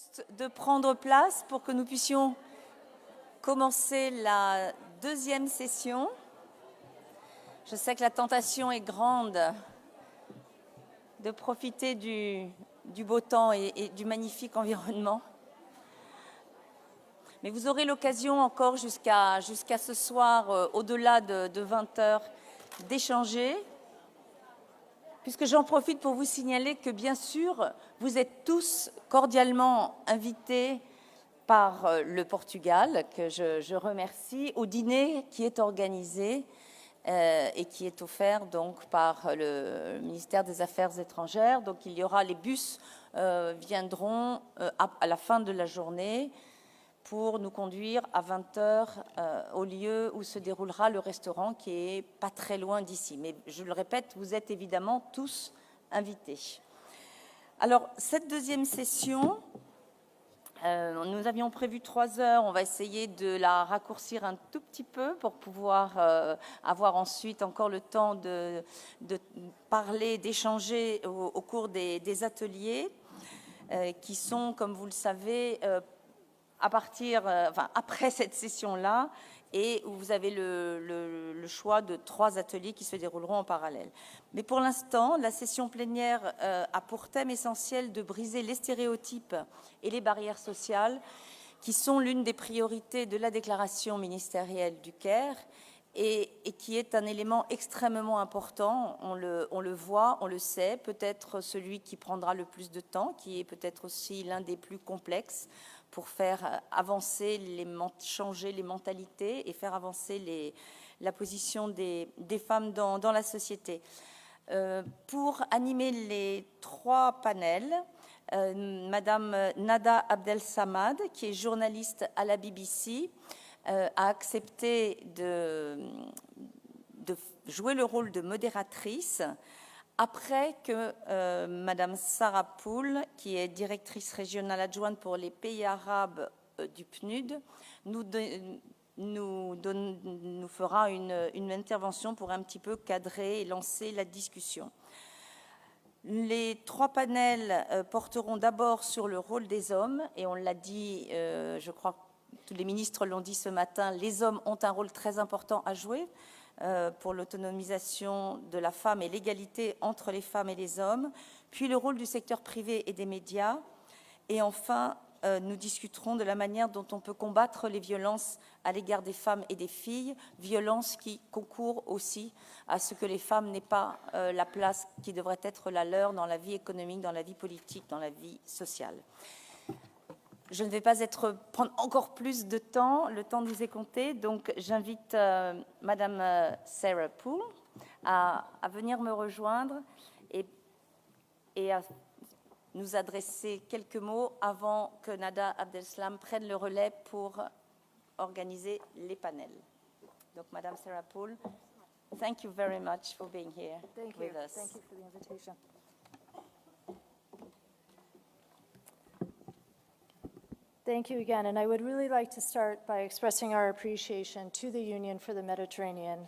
Juste de prendre place pour que nous puissions commencer la deuxième session. Je sais que la tentation est grande de profiter du beau temps et du magnifique environnement. Mais vous aurez l'occasion encore jusqu'à ce soir, au-delà de 20 heures, d'échanger. Puisque j'en profite pour vous signaler que, bien sûr, vous êtes tous cordialement invités par le Portugal, que je remercie, au dîner qui est organisé et qui est offert donc par le ministère des Affaires étrangères. Donc il y aura, les bus viendront à la fin de la journée pour nous conduire à 20h au lieu où se déroulera le restaurant qui est pas très loin d'ici. Mais je le répète, vous êtes évidemment tous invités. Alors, cette deuxième session, nous avions prévu 3 heures. On va essayer de la raccourcir un tout petit peu pour pouvoir avoir ensuite encore le temps de parler, d'échanger au cours des ateliers qui sont, comme vous le savez, après cette session-là, et où vous avez le choix de 3 ateliers qui se dérouleront en parallèle. Mais pour l'instant, la session plénière a pour thème essentiel de briser les stéréotypes et les barrières sociales, qui sont l'une des priorités de la déclaration ministérielle du Caire, et qui est un élément extrêmement important. On le voit, on le sait, peut-être celui qui prendra le plus de temps, qui est peut-être aussi l'un des plus complexes, pour faire avancer, changer les mentalités et faire avancer la position des femmes dans la société. Pour animer les 3 panels, Madame Nada Abdel-Samad, qui est journaliste à la BBC, a accepté de jouer le rôle de modératrice après que Madame Sarah Poul, qui est directrice régionale adjointe pour les pays arabes du PNUD, nous fera une intervention pour un petit peu cadrer et lancer la discussion. Les 3 panels porteront d'abord sur le rôle des hommes, et on l'a dit, je crois que tous les ministres l'ont dit ce matin, les hommes ont un rôle très important à jouer pour l'autonomisation de la femme et l'égalité entre les femmes et les hommes, puis le rôle du secteur privé et des médias, et enfin, nous discuterons de la manière dont on peut combattre les violences à l'égard des femmes et des filles, violences qui concourent aussi à ce que les femmes n'aient pas la place qui devrait être la leur dans la vie économique, dans la vie politique, dans la vie sociale. Je ne vais pas prendre encore plus de temps, le temps nous est compté, donc j'invite Madame Sarah Poole à venir me rejoindre et à nous adresser quelques mots avant que Nada Abdel-Salam prenne le relais pour organiser les panels. Donc Madame Sarah Poole, thank you very much for being here with us. Thank you for the invitation. Thank you again, and I would really like to start by expressing our appreciation to the Union for the Mediterranean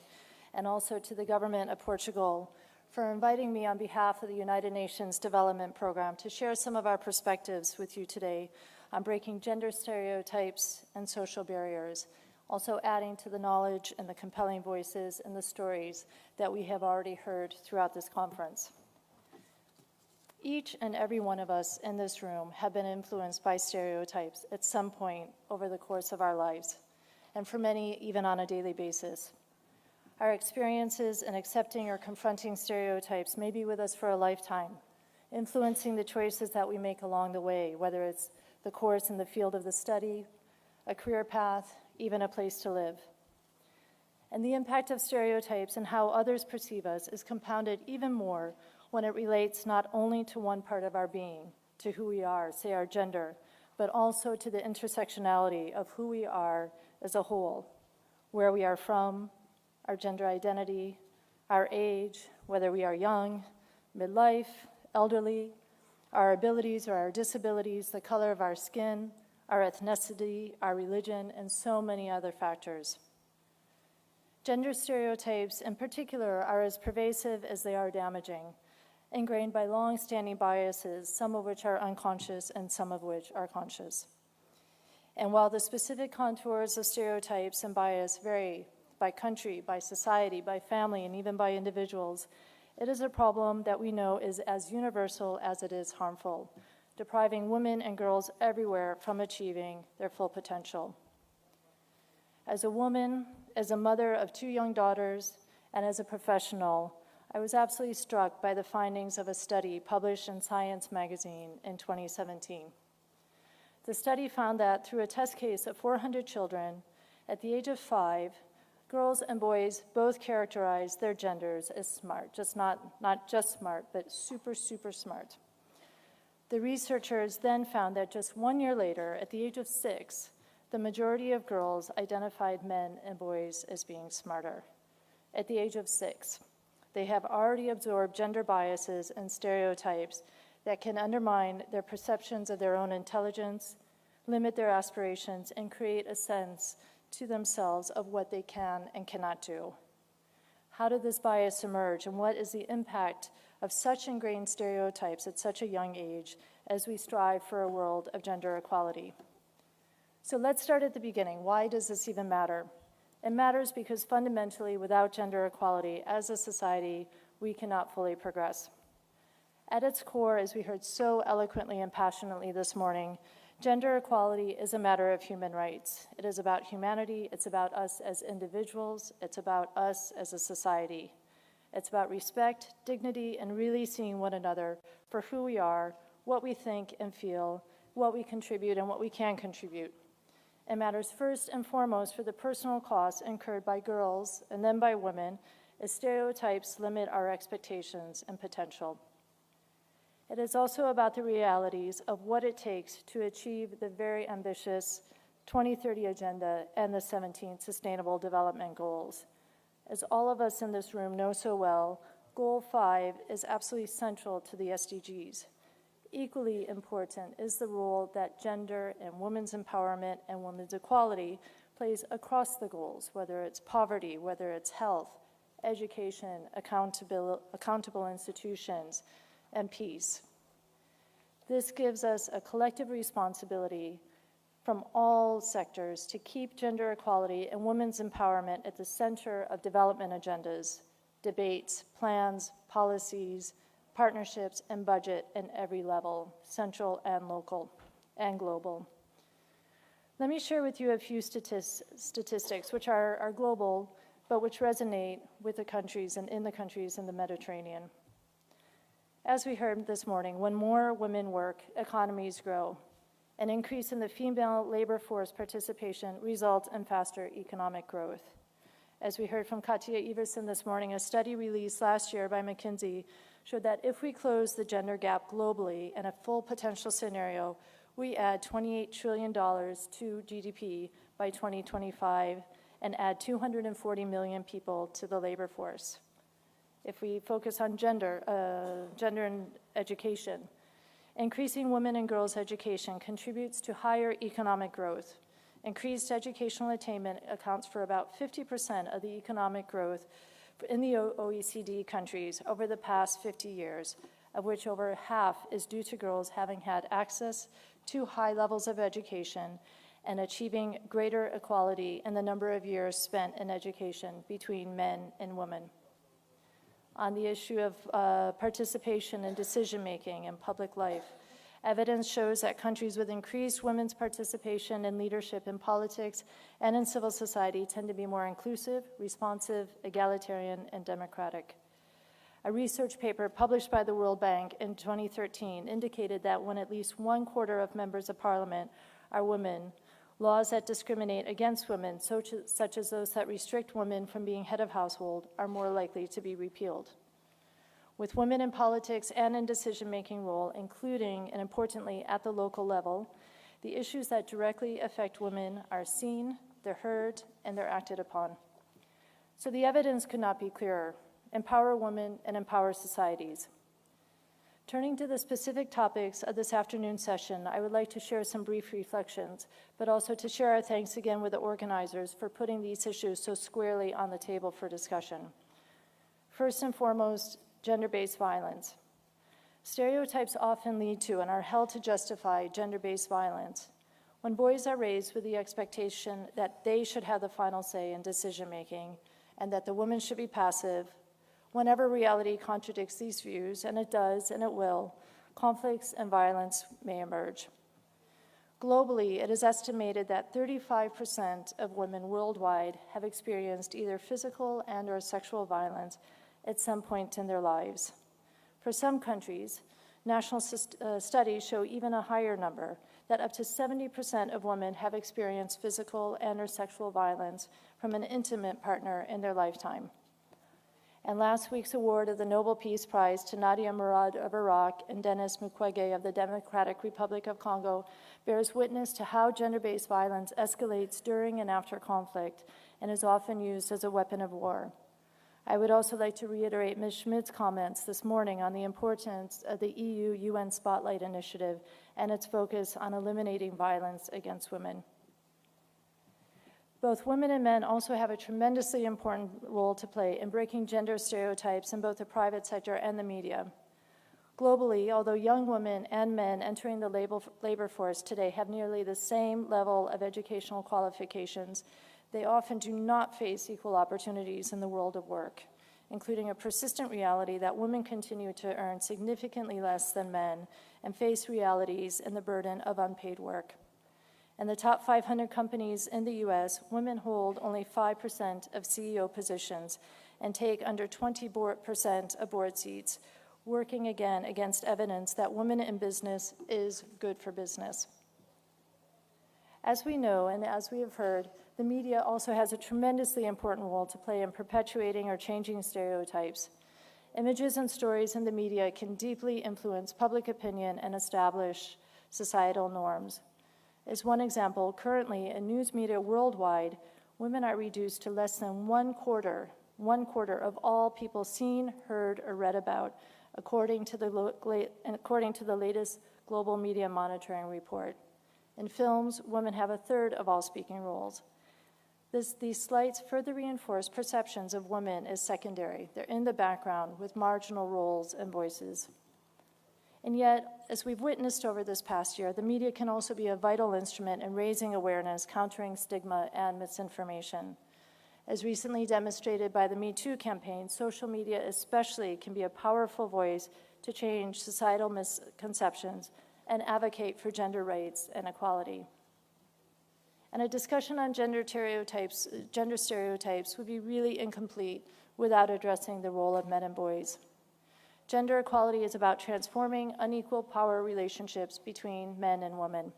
and also to the government of Portugal for inviting me on behalf of the United Nations Development Program to share some of our perspectives with you today on breaking gender stereotypes and social barriers, also adding to the knowledge and the compelling voices and the stories that we have already heard throughout this conference. Each and every one of us in this room have been influenced by stereotypes at some point over the course of our lives, and for many, even on a daily basis. Our experiences in accepting or confronting stereotypes may be with us for a lifetime, influencing the choices that we make along the way, whether it's the course in the field of the study, a career path, even a place to live. And the impact of stereotypes and how others perceive us is compounded even more when it relates not only to one part of our being, to who we are, say our gender, but also to the intersectionality of who we are as a whole, where we are from, our gender identity, our age, whether we are young, midlife, elderly, our abilities or our disabilities, the color of our skin, our ethnicity, our religion, and so many other factors. Gender stereotypes in particular are as pervasive as they are damaging, ingrained by long-standing biases, some of which are unconscious and some of which are conscious. And while the specific contours of stereotypes and bias vary by country, by society, by family, and even by individuals, it is a problem that we know is as universal as it is harmful, depriving women and girls everywhere from achieving their full potential. As a woman, as a mother of 2 young daughters, and as a professional, I was absolutely struck by the findings of a study published in Science magazine in 2017. The study found that through a test case of 400 children, at the age of 5, girls and boys both characterized their genders as smart, just not just smart, but super, super smart. The researchers then found that just 1 year later, at the age of 6, the majority of girls identified men and boys as being smarter. At the age of 6, they have already absorbed gender biases and stereotypes that can undermine their perceptions of their own intelligence, limit their aspirations, and create a sense to themselves of what they can and cannot do. How did this bias emerge, and what is the impact of such ingrained stereotypes at such a young age as we strive for a world of gender equality? So let's start at the beginning. Why does this even matter? It matters because fundamentally, without gender equality, as a society, we cannot fully progress. At its core, as we heard so eloquently and passionately this morning, gender equality is a matter of human rights. It is about humanity. It's about us as individuals. It's about us as a society. It's about respect, dignity, and really seeing one another for who we are, what we think and feel, what we contribute, and what we can contribute. It matters first and foremost for the personal costs incurred by girls and then by women as stereotypes limit our expectations and potential. It is also about the realities of what it takes to achieve the very ambitious 2030 Agenda and the 17 Sustainable Development Goals. As all of us in this room know so well, Goal 5 is absolutely central to the SDGs. Equally important is the role that gender and women's empowerment and women's equality plays across the goals, whether it's poverty, whether it's health, education, accountable institutions, and peace. This gives us a collective responsibility from all sectors to keep gender equality and women's empowerment at the center of development agendas, debates, plans, policies, partnerships, and budget in every level, central and local and global. Let me share with you a few statistics which are global, but which resonate with the countries and in the countries in the Mediterranean. As we heard this morning, when more women work, economies grow. An increase in the female labor force participation results in faster economic growth. As we heard from Katja Iversen this morning, a study released last year by McKinsey showed that if we close the gender gap globally in a full potential scenario, we add $28 trillion to GDP by 2025 and add 240 million people to the labor force. If we focus on gender and education, increasing women and girls' education contributes to higher economic growth. Increased educational attainment accounts for about 50% of the economic growth in the OECD countries over the past 50 years, of which over half is due to girls having had access to high levels of education and achieving greater equality in the number of years spent in education between men and women. On the issue of participation in decision-making in public life, evidence shows that countries with increased women's participation in leadership in politics and in civil society tend to be more inclusive, responsive, egalitarian, and democratic. A research paper published by the World Bank in 2013 indicated that when at least 1/4 of members of parliament are women, laws that discriminate against women, such as those that restrict women from being head of household, are more likely to be repealed. With women in politics and in decision-making role, including and importantly at the local level, the issues that directly affect women are seen, they're heard, and they're acted upon. So the evidence could not be clearer. Empower women and empower societies. Turning to the specific topics of this afternoon's session, I would like to share some brief reflections, but also to share our thanks again with the organizers for putting these issues so squarely on the table for discussion. First and foremost, gender-based violence. Stereotypes often lead to and are held to justify gender-based violence. When boys are raised with the expectation that they should have the final say in decision-making and that the woman should be passive, whenever reality contradicts these views, and it does and it will, conflicts and violence may emerge. Globally, it is estimated that 35% of women worldwide have experienced either physical and/or sexual violence at some point in their lives. For some countries, national studies show even a higher number, that up to 70% of women have experienced physical and/or sexual violence from an intimate partner in their lifetime. And last week's award of the Nobel Peace Prize to Nadia Murad of Iraq and Denis Mukwege of the Democratic Republic of Congo bears witness to how gender-based violence escalates during and after conflict and is often used as a weapon of war. I would also like to reiterate Ms. Schmidt's comments this morning on the importance of the EU UN Spotlight Initiative and its focus on eliminating violence against women. Both women and men also have a tremendously important role to play in breaking gender stereotypes in both the private sector and the media. Globally, although young women and men entering the labor force today have nearly the same level of educational qualifications, they often do not face equal opportunities in the world of work, including a persistent reality that women continue to earn significantly less than men and face realities and the burden of unpaid work. In the top 500 companies in the US, women hold only 5% of CEO positions and take under 20% of board seats, working again against evidence that women in business is good for business. As we know, and as we have heard, the media also has a tremendously important role to play in perpetuating or changing stereotypes. Images and stories in the media can deeply influence public opinion and establish societal norms. As one example, currently in news media worldwide, women are reduced to less than one quarter of all people seen, heard, or read about, according to the latest Global Media Monitoring Report. In films, women have a third of all speaking roles. These slights further reinforce perceptions of women as secondary. They're in the background with marginal roles and voices. And yet, as we've witnessed over this past year, the media can also be a vital instrument in raising awareness, countering stigma and misinformation. As recently demonstrated by the Me Too campaign, social media especially can be a powerful voice to change societal misconceptions and advocate for gender rights and equality. And a discussion on gender stereotypes would be really incomplete without addressing the role of men and boys. Gender equality is about transforming unequal power relationships between men and women.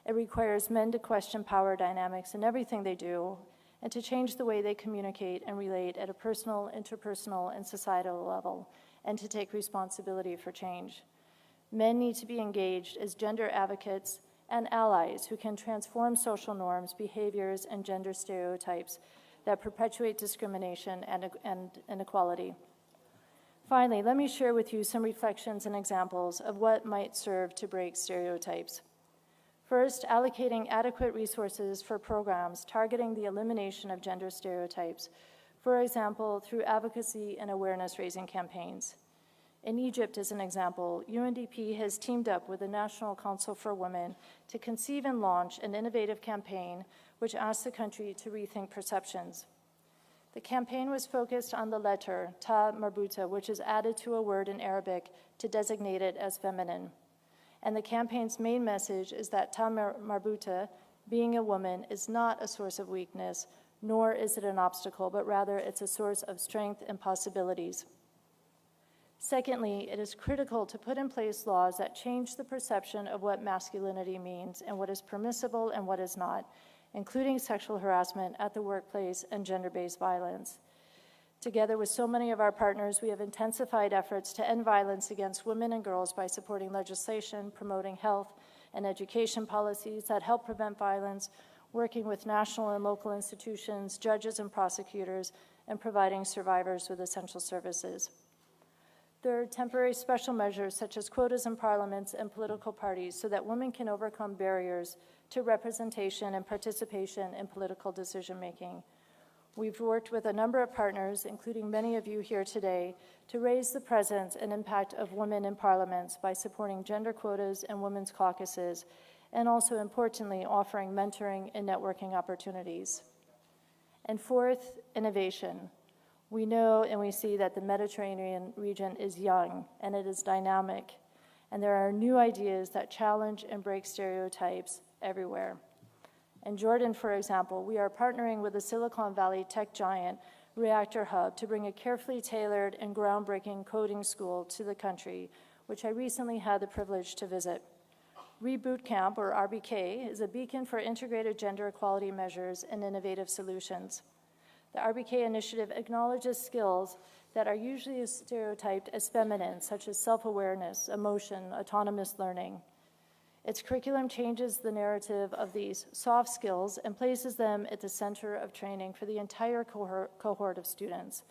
It requires men to question power dynamics in everything they do and to change the way they communicate and relate at a personal, interpersonal, and societal level, and to take responsibility for change. Men need to be engaged as gender advocates and allies who can transform social norms, behaviors, and gender stereotypes that perpetuate discrimination and inequality. Finally, let me share with you some reflections and examples of what might serve to break stereotypes. First, allocating adequate resources for programs targeting the elimination of gender stereotypes, for example, through advocacy and awareness-raising campaigns. In Egypt, as an example, UNDP has teamed up with the National Council for Women to conceive and launch an innovative campaign which asks the country to rethink perceptions. The campaign was focused on the letter ta marbuta, which is added to a word in Arabic to designate it as feminine. And the campaign's main message is that ta marbuta, being a woman, is not a source of weakness, nor is it an obstacle, but rather it's a source of strength and possibilities. Secondly, it is critical to put in place laws that change the perception of what masculinity means and what is permissible and what is not, including sexual harassment at the workplace and gender-based violence. Together with so many of our partners, we have intensified efforts to end violence against women and girls by supporting legislation, promoting health and education policies that help prevent violence, working with national and local institutions, judges and prosecutors, and providing survivors with essential services. Third, temporary special measures such as quotas in parliaments and political parties so that women can overcome barriers to representation and participation in political decision-making. We've worked with a number of partners, including many of you here today, to raise the presence and impact of women in parliaments by supporting gender quotas and women's caucuses, and also, importantly, offering mentoring and networking opportunities. And fourth, innovation. We know and we see that the Mediterranean region is young and it is dynamic, and there are new ideas that challenge and break stereotypes everywhere. In Jordan, for example, we are partnering with the Silicon Valley tech giant Reactor Hub to bring a carefully tailored and groundbreaking coding school to the country, which I recently had the privilege to visit. Reboot Camp, or RBK, is a beacon for integrated gender equality measures and innovative solutions. The RBK initiative acknowledges skills that are usually stereotyped as feminine, such as self-awareness, emotion, autonomous learning. Its curriculum changes the narrative of these soft skills and places them at the center of training for the entire cohort of students.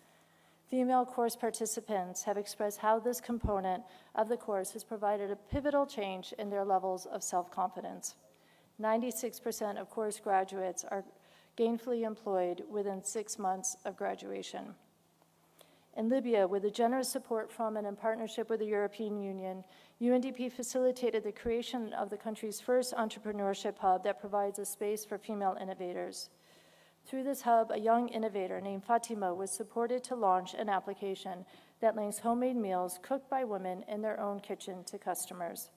Female course participants have expressed how this component of the course has provided a pivotal change in their levels of self-confidence. 96% of course graduates are gainfully employed within 6 months of graduation. In Libya, with the generous support from and in partnership with the European Union, UNDP facilitated the creation of the country's first entrepreneurship hub that provides a space for female innovators. Through this hub, a young innovator named Fatima was supported to launch an application that links homemade meals cooked by women in their own kitchen to customers.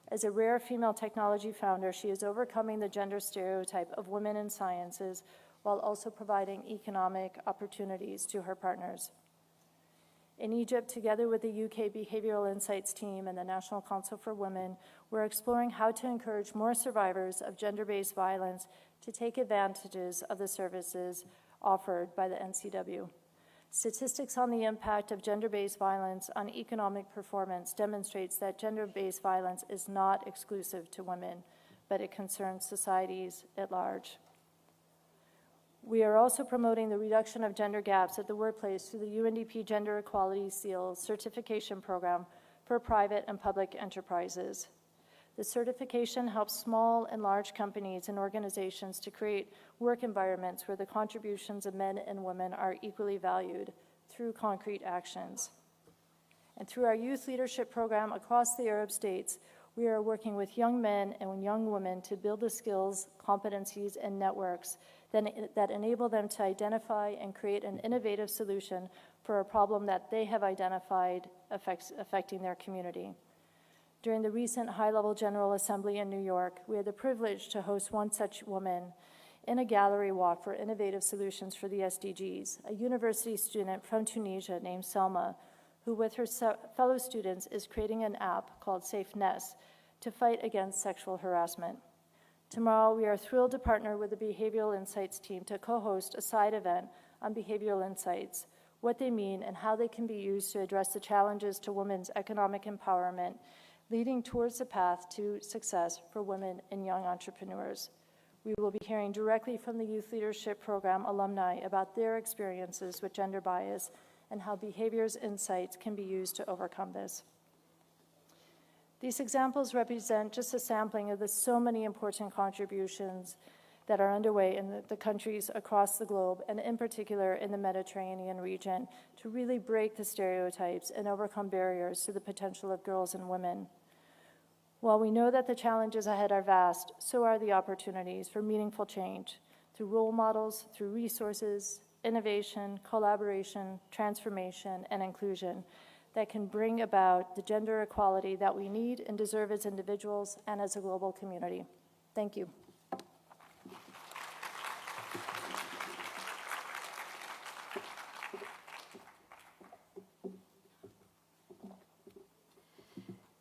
As a rare female technology founder, she is overcoming the gender stereotype of women in sciences while also providing economic opportunities to her partners. In Egypt, together with the UK Behavioral Insights team and the National Council for Women, we're exploring how to encourage more survivors of gender-based violence to take advantages of the services offered by the NCW. Statistics on the impact of gender-based violence on economic performance demonstrates that gender-based violence is not exclusive to women, but it concerns societies at large. We are also promoting the reduction of gender gaps at the workplace through the UNDP Gender Equality Seal certification program for private and public enterprises. The certification helps small and large companies and organizations to create work environments where the contributions of men and women are equally valued through concrete actions. And through our youth leadership program across the Arab states, we are working with young men and young women to build the skills, competencies, and networks that enable them to identify and create an innovative solution for a problem that they have identified affecting their community. During the recent high-level General Assembly in New York, we had the privilege to host one such woman in a gallery walk for innovative solutions for the SDGs, a university student from Tunisia named Selma, who with her fellow students is creating an app called SafeNess to fight against sexual harassment. Tomorrow, we are thrilled to partner with the Behavioral Insights team to co-host a side event on behavioral insights, what they mean and how they can be used to address the challenges to women's economic empowerment, leading towards the path to success for women and young entrepreneurs. We will be hearing directly from the Youth Leadership Program alumni about their experiences with gender bias and how behaviors insights can be used to overcome this. These examples represent just a sampling of the so many important contributions that are underway in the countries across the globe, and in particular in the Mediterranean region, to really break the stereotypes and overcome barriers to the potential of girls and women. While we know that the challenges ahead are vast, so are the opportunities for meaningful change through role models, through resources, innovation, collaboration, transformation, and inclusion that can bring about the gender equality that we need and deserve as individuals and as a global community. Thank you.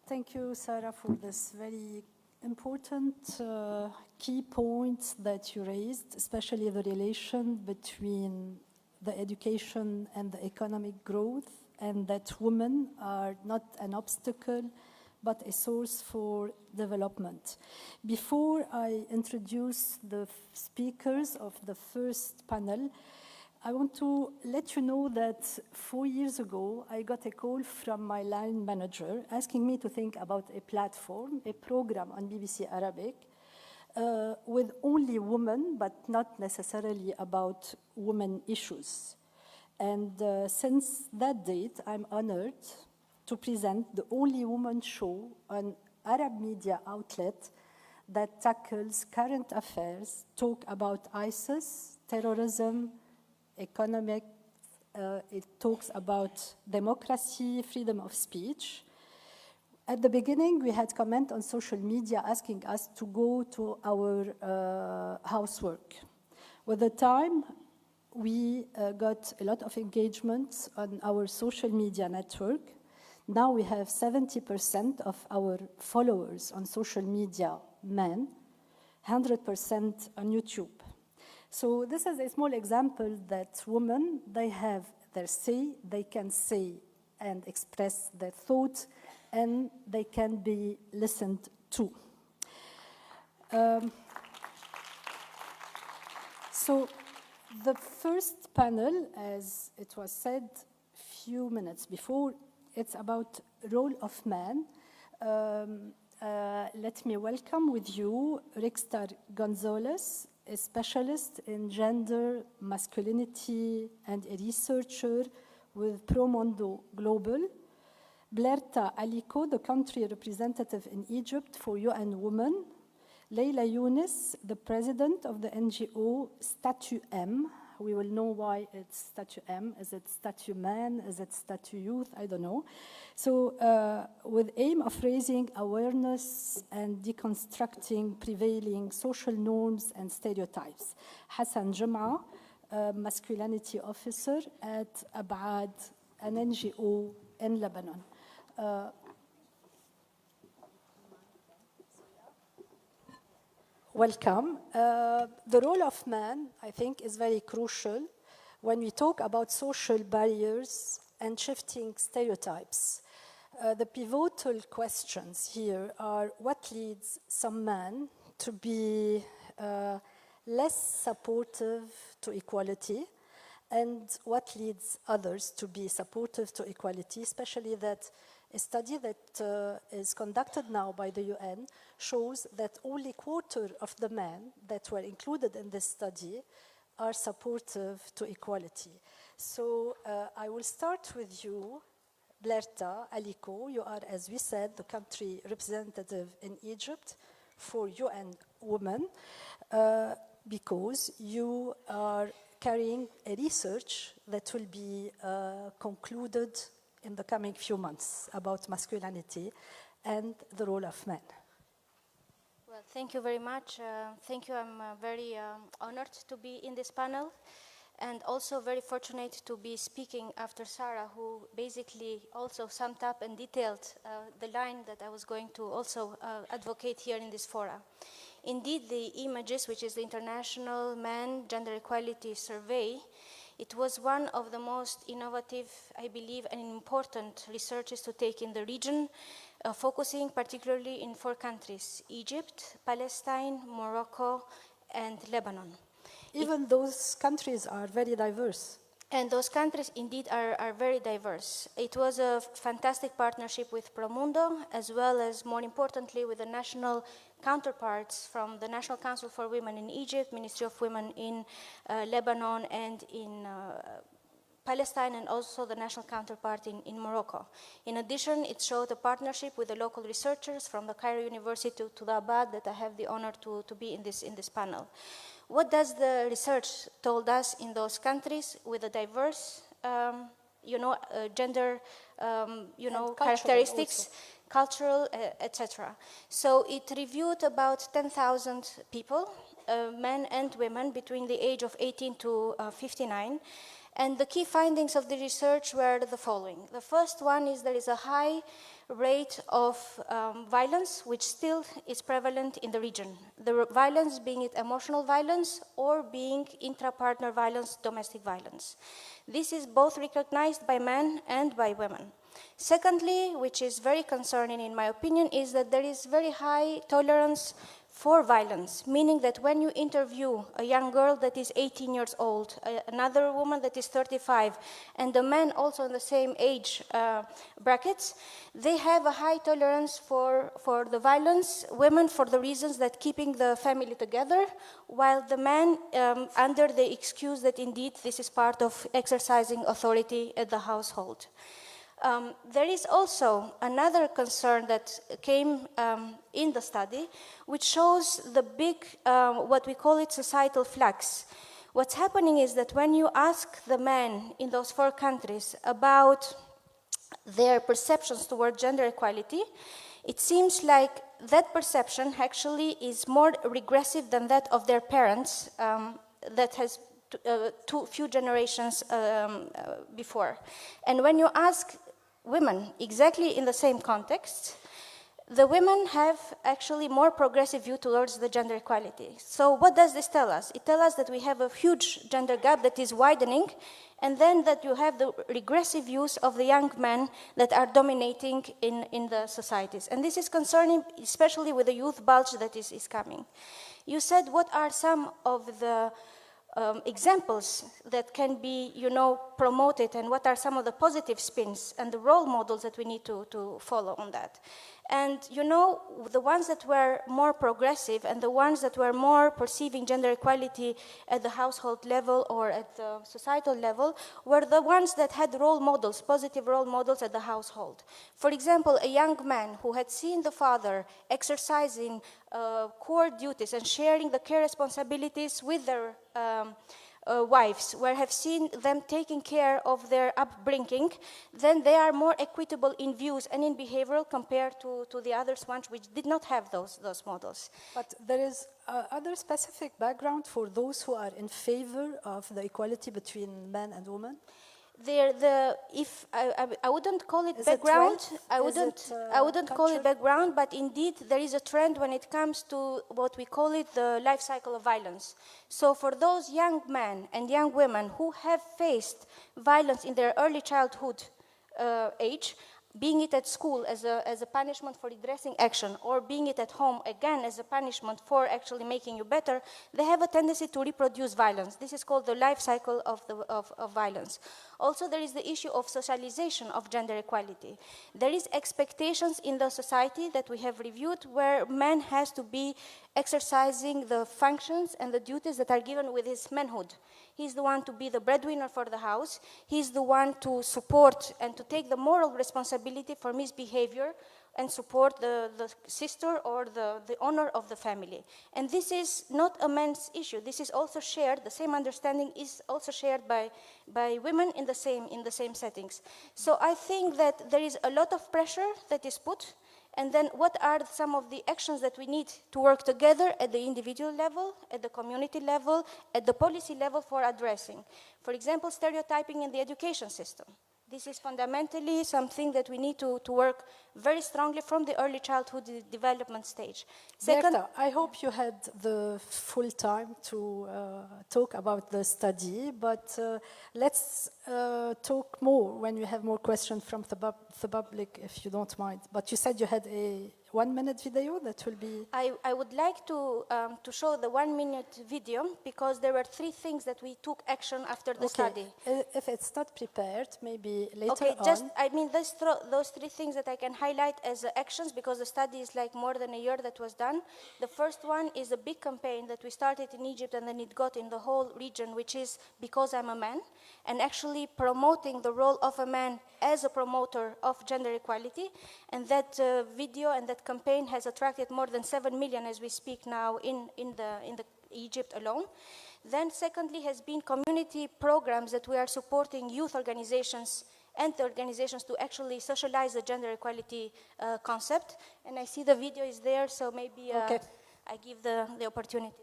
Thank you, Sarah, for this very important key points that you raised, especially the relation between the education and the economic growth, and that women are not an obstacle, but a source for development. Before I introduce the speakers of the first panel, I want to let you know that 4 years ago, I got a call from my line manager asking me to think about a platform, a program on BBC Arabic, with only women, but not necessarily about women issues. And since that date, I'm honored to present the only woman show on Arab media outlet that tackles current affairs, talk about ISIS, terrorism, economic, it talks about democracy, freedom of speech. At the beginning, we had comment on social media asking us to go to our housework. With the time, we got a lot of engagement on our social media network. Now we have 70% of our followers on social media men, 100% on YouTube. So this is a small example that women, they have their say, they can say and express their thoughts, and they can be listened to. So the first panel, as it was said a few minutes before, it's about role of man. Let me welcome with you Rixtar Gonzalez, a specialist in gender, masculinity, and a researcher with Promondo Global. Blerta Aliko, the country representative in Egypt for UN Women. Leila Younis, the president of the NGO Statue M. We will know why it's Statue M. Is it Statue Man? Is it Statue Youth? I don't know. So with aim of raising awareness and deconstructing prevailing social norms and stereotypes. Hassan Jum'a, masculinity officer at Abad, an NGO in Lebanon. Welcome. The role of man, I think, is very crucial when we talk about social barriers and shifting stereotypes. The pivotal questions here are what leads some men to be less supportive to equality, and what leads others to be supportive to equality, especially that a study that is conducted now by the UN shows that only a quarter of the men that were included in this study are supportive to equality. So I will start with you, Blerta Aliko. You are, as we said, the country representative in Egypt for UN Women, because you are carrying a research that will be concluded in the coming few months about masculinity and the role of men. Well, thank you very much. Thank you. I'm very honored to be in this panel, and also very fortunate to be speaking after Sarah, who basically also summed up and detailed the line that I was going to also advocate here in this fora. Indeed, the images, which is the International Men Gender Equality Survey, it was one of the most innovative, I believe, and important researches to take in the region, focusing particularly in 4 countries: Egypt, Palestine, Morocco, and Lebanon. Even those countries are very diverse. And those countries indeed are very diverse. It was a fantastic partnership with Promundo, as well as, more importantly, with the national counterparts from the National Council for Women in Egypt, Ministry of Women in Lebanon, and in Palestine, and also the national counterpart in Morocco. In addition, it showed a partnership with the local researchers from the Cairo University to the Abad that I have the honor to be in this panel. What does the research told us in those countries with a diverse, gender, characteristics, cultural, etc. So it reviewed about 10,000 people, men and women between the age of 18 to 59. And the key findings of the research were the following. The first one is there is a high rate of violence, which still is prevalent in the region. The violence being it emotional violence or being intra-partner violence, domestic violence. This is both recognized by men and by women. Secondly, which is very concerning in my opinion, is that there is very high tolerance for violence, meaning that when you interview a young girl that is 18 years old, another woman that is 35, and a man also in the same age brackets, they have a high tolerance for the violence, women for the reasons that keeping the family together, while the man under the excuse that indeed this is part of exercising authority at the household. There is also another concern that came in the study, which shows the big, what we call it, societal flux. What's happening is that when you ask the men in those 4 countries about their perceptions toward gender equality, it seems like that perception actually is more regressive than that of their parents that has too few generations before. And when you ask women exactly in the same context, the women have actually more progressive view towards the gender equality. So what does this tell us? It tells us that we have a huge gender gap that is widening, and then that you have the regressive views of the young men that are dominating in the societies. And this is concerning, especially with the youth bulge that is coming. You said, what are some of the examples that can be, promoted, and what are some of the positive spins and the role models that we need to follow on that. And, the ones that were more progressive and the ones that were more perceiving gender equality at the household level or at the societal level were the ones that had role models, positive role models at the household. For example, a young man who had seen the father exercising core duties and sharing the care responsibilities with their wives, where have seen them taking care of their upbringing, then they are more equitable in views and in behavioral compared to the others ones which did not have those models. But there is other specific background for those who are in favor of the equality between men and women? I wouldn't call it background. I wouldn't call it background, but indeed there is a trend when it comes to what we call it the life cycle of violence. So for those young men and young women who have faced violence in their early childhood age, being it at school as a punishment for redressing action, or being it at home again as a punishment for actually making you better, they have a tendency to reproduce violence. This is called the life cycle of violence. Also, there is the issue of socialization of gender equality. There is expectations in the society that we have reviewed where man has to be exercising the functions and the duties that are given with his manhood. He's the one to be the breadwinner for the house. He's the one to support and to take the moral responsibility for misbehavior and support the sister or the honor of the family. And this is not a man's issue. This is also shared, the same understanding is also shared by women in the same settings. So I think that there is a lot of pressure that is put, and then what are some of the actions that we need to work together at the individual level, at the community level, at the policy level for addressing. For example, stereotyping in the education system. This is fundamentally something that we need to work very strongly from the early childhood development stage. Second, Berta, I hope you had the full time to talk about the study, but let's talk more when you have more questions from the public, if you don't mind. But you said you had a 1-minute video that will be... I would like to show the 1-minute video because there were 3 things that we took action after the study. If it's not prepared, maybe later on. Those 3 things that I can highlight as actions because the study is like more than a year that was done. The first one is a big campaign that we started in Egypt and then it got in the whole region, which is Because I'm a Man, and actually promoting the role of a man as a promoter of gender equality. And that video and that campaign has attracted more than 7 million as we speak now in the Egypt alone. Then secondly has been community programs that we are supporting youth organizations and the organizations to actually socialize the gender equality concept. And I see the video is there, so maybe I give the opportunity.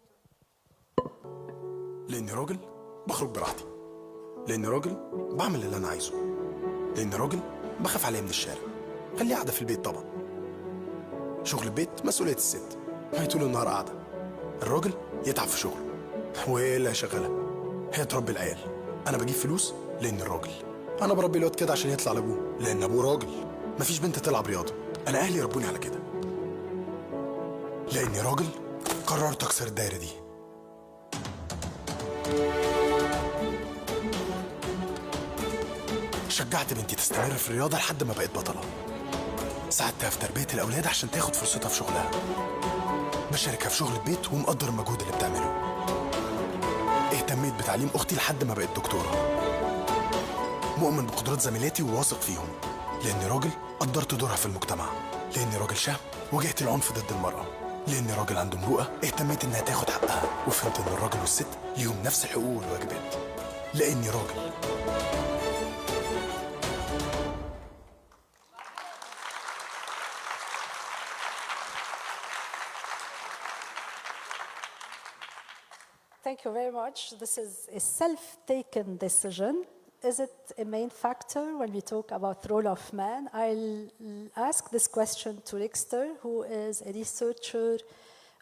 لأني راجل بخرج براحتي، لأني راجل بعمل اللي أنا عايزه، لأني راجل بخاف عليها من الشارع، خليها قاعدة في البيت طبعا. شغل البيت مسؤولية الست، هي طول النهار قاعدة. الراجل يتعب في شغله، وهي اللي هيشغلها، هي تربي العيال. أنا بجيب فلوس لأني الراجل. أنا بربي الواد كده عشان يطلع لأبوه، لأن أبوه راجل. مفيش بنت تلعب رياضة، أنا أهلي ربوني على كده. لأني راجل قررت أكسر الدايرة دي. شجعت بنتي تستمر في الرياضة لحد ما بقت بطلة. ساعدتها في تربية الأولاد عشان تاخد فرصتها في شغلها. بشاركها في شغل البيت ومقدر المجهود اللي بتعمله. اهتميت بتعليم أختي لحد ما بقت دكتورة. مؤمن بقدرات زميلاتي وواثق فيهم، لأني راجل قدرت دورها في المجتمع، لأني راجل شهم واجهت العنف ضد المرأة، لأني راجل عنده مروءة اهتميت إنها تاخد حقها وفهمت إن الراجل والست ليهم نفس الحقوق والواجبات، لأني راجل. Thank you very much. This is a self-taken decision. Is it a main factor when we talk about the role of man? I'll ask this question to Rickster, who is a researcher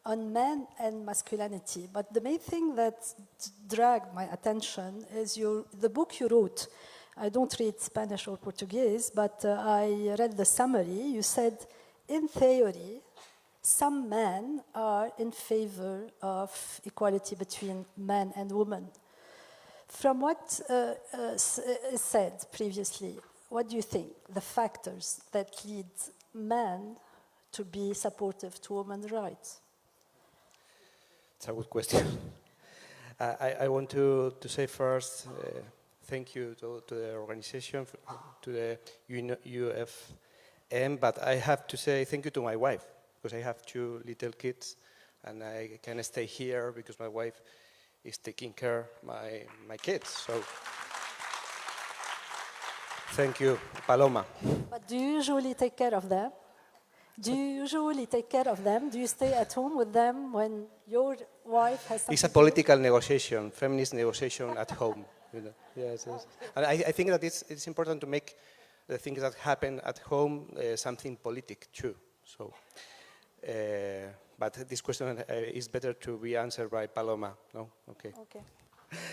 on man and masculinity. But the main thing that dragged my attention is the book you wrote. I don't read Spanish or Portuguese, but I read the summary. You said, in theory, some men are in favor of equality between man and woman. From what is said previously, what do you think the factors that lead men to be supportive to women's rights? It's a good question. I want to say first, thank you to the organization, to the UFM, but I have to say thank you to my wife, because I have 2 little kids, and I can stay here because my wife is taking care of my kids. So, thank you, Paloma. But do you usually take care of them? Do you usually take care of them? Do you stay at home with them when your wife has something It's a political negotiation, feminist negotiation at home. You know? Yes, yes. And I think that it's important to make the things that happen at home something politic too. So. But this question is better to be answered by Paloma. No? Okay. Okay.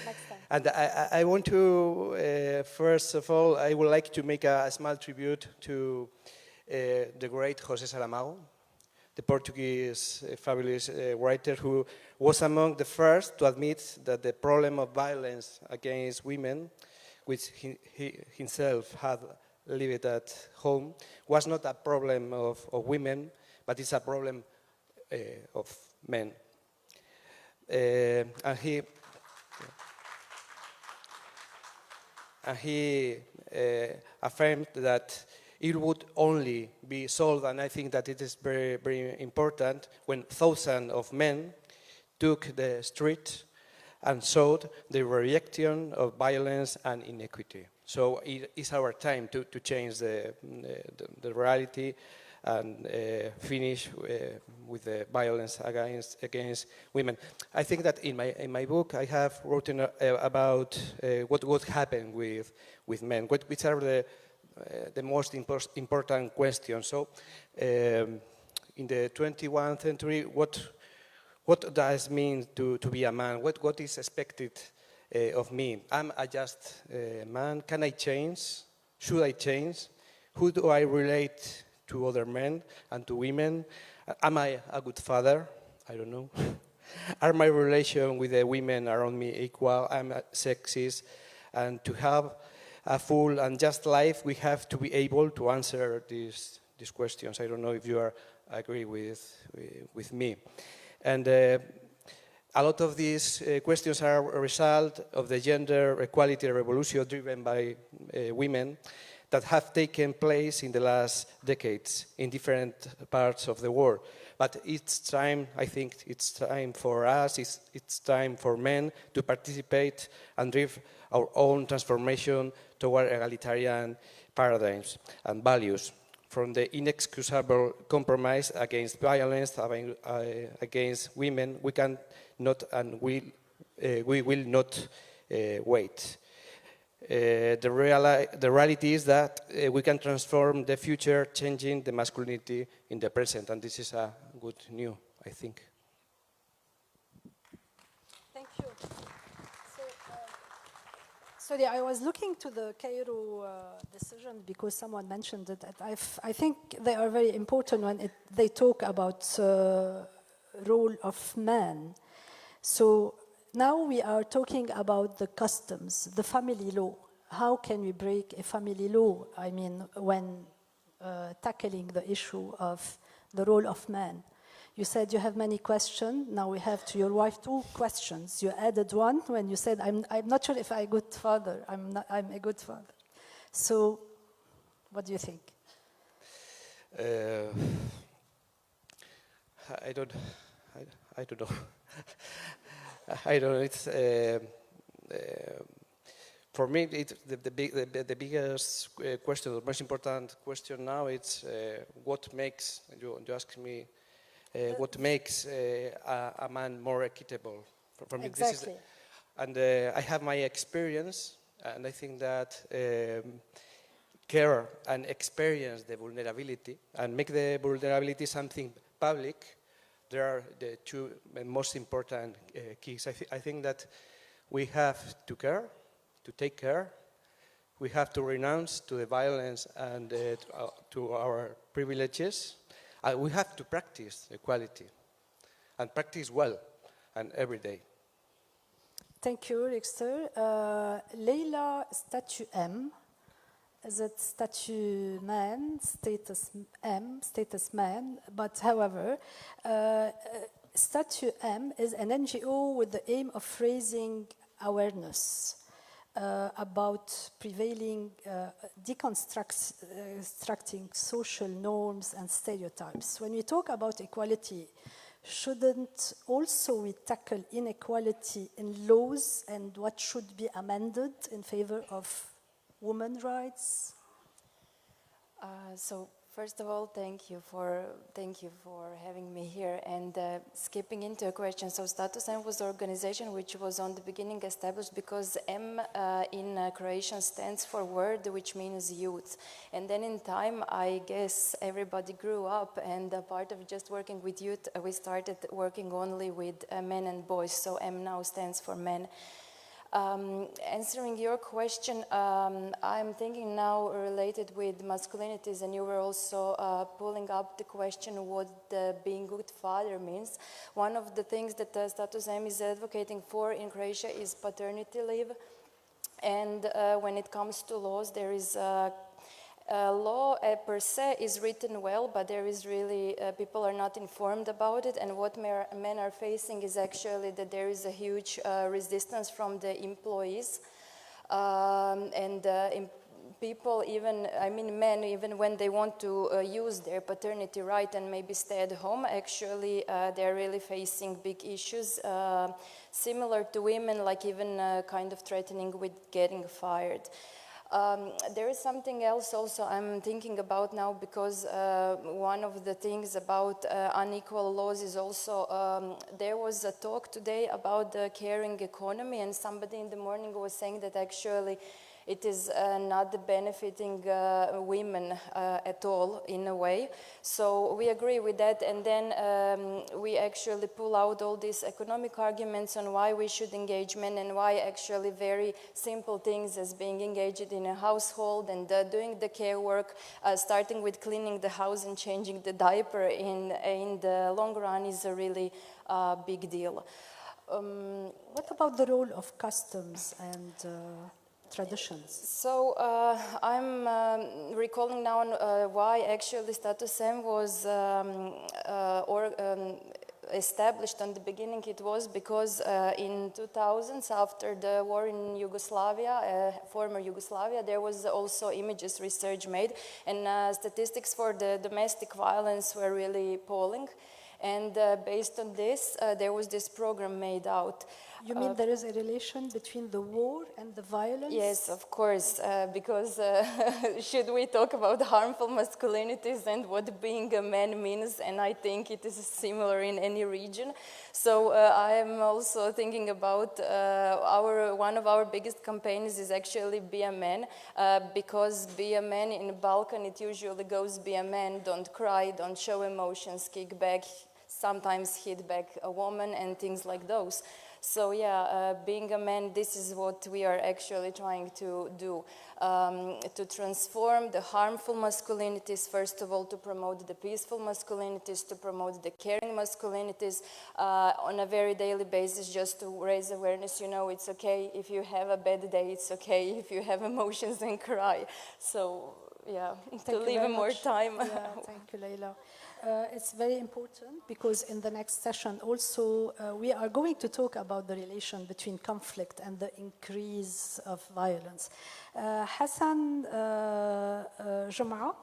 Next time. And I want to, first of all, I would like to make a small tribute to the great José Saramago, the Portuguese fabulous writer who was among the first to admit that the problem of violence against women, which he himself had lived at home, was not a problem of women, but it's a problem of men. And he affirmed that it would only be solved, and I think that it is very, very important, when thousands of men took the street and showed the reaction of violence and inequity. So it is our time to change the reality and finish with the violence against women. I think that in my book I have written about what happened with men, which are the most important questions. So in the 21st century, what does it mean to be a man? What is expected of me? Am I just a man? Can I change? Should I change? Who do I relate to other men and to women? Am I a good father? I don't know. Are my relations with the women around me equal? I'm sexist. And to have a full and just life, we have to be able to answer these questions. I don't know if you agree with me. And a lot of these questions are a result of the gender equality revolution driven by women that have taken place in the last decades in different parts of the world. But it's time, I think it's time for us, it's time for men to participate and drive our own transformation toward egalitarian paradigms and values. From the inexcusable compromise against violence against women, we can not and we will not wait. The reality is that we can transform the future, changing the masculinity in the present, and this is a good news, I think. Thank you. Sorry, I was looking to the Cairo decision because someone mentioned it. I think they are very important when they talk about role of man. So now we are talking about the customs, the family law. How can we break a family law? I mean, when tackling the issue of the role of man. You said you have many questions. Now we have to your wife 2 questions. You added one when you said, I'm not sure if I'm a good father. I'm a good father. So what do you think? I don't know. I don't know. It's for me. The biggest question, the most important question now, it's what makes you ask me. What makes a man more equitable? For me, exactly. I have my experience, and I think that care and experience the vulnerability and make the vulnerability something public, there are the 2 most important keys. I think that we have to care, to take care. We have to renounce to the violence and to our privileges. We have to practice equality, and practice well, and every day. Thank you, Richter. Leila, statue M. Is it statue man, status M, status man? But however, statue M is an NGO with the aim of raising awareness about prevailing, deconstructing social norms and stereotypes. When we talk about equality, shouldn't also we tackle inequality in laws and what should be amended in favor of women's rights? So first of all, thank you for having me here. And skipping into a question, so Status M was the organization which was on the beginning established because M in Croatian stands for word, which means youth. And then in time, I guess everybody grew up, and part of just working with youth, we started working only with men and boys. So M now stands for men. Answering your question, I'm thinking now related with masculinities, and you were also pulling up the question what being good father means. One of the things that Status M is advocating for in Croatia is paternity leave. And when it comes to laws, there is law per se is written well, but there is really, people are not informed about it, and what men are facing is actually that there is a huge resistance from the employees, people even, I mean men, even when they want to use their paternity right and maybe stay at home, actually they're really facing big issues, similar to women, like even kind of threatening with getting fired. There is something else also I'm thinking about now, because one of the things about unequal laws is also, there was a talk today about the caring economy, and somebody in the morning was saying that actually it is not benefiting women at all in a way. So we agree with that, and then we actually pull out all these economic arguments on why we should engage men and why actually very simple things as being engaged in a household and doing the care work, starting with cleaning the house and changing the diaper in the long run is a really big deal. What about the role of customs and traditions? So I'm recalling now why actually Status M was established on the beginning. It was because in 2000s, after the war in Yugoslavia, former Yugoslavia, there was also images research made, and statistics for the domestic violence were really appalling. And based on this, there was this program made out. You mean there is a relation between the war and the violence? Yes, of course, because should we talk about harmful masculinities and what being a man means, and I think it is similar in any region. So I am also thinking about one of our biggest campaigns is actually Be a Man, because Be a Man in the Balkan, it usually goes be a man, don't cry, don't show emotions, kick back, sometimes hit back a woman and things like those. So yeah, being a man, this is what we are actually trying to do, to transform the harmful masculinities, first of all, to promote the peaceful masculinities, to promote the caring masculinities on a very daily basis, just to raise awareness. You know, it's okay if you have a bad day, it's okay if you have emotions and cry. So yeah, to leave more time. Yeah, thank you, Leila. It's very important because in the next session also we are going to talk about the relation between conflict and the increase of violence. Hassan Jum'a,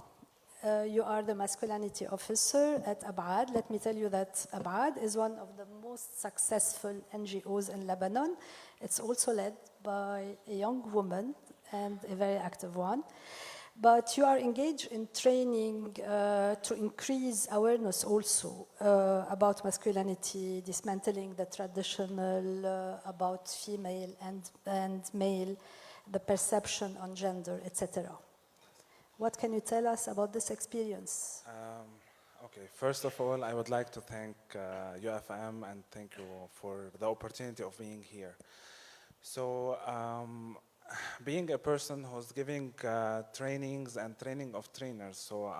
you are the masculinity officer at Abad. Let me tell you that Abad is one of the most successful NGOs in Lebanon. It's also led by a young woman and a very active one. But you are engaged in training to increase awareness also about masculinity, dismantling the traditional about female and male, the perception on gender, etc. What can you tell us about this experience? Okay, first of all, I would like to thank UFM and thank you for the opportunity of being here. So, being a person who's giving trainings and training of trainers, so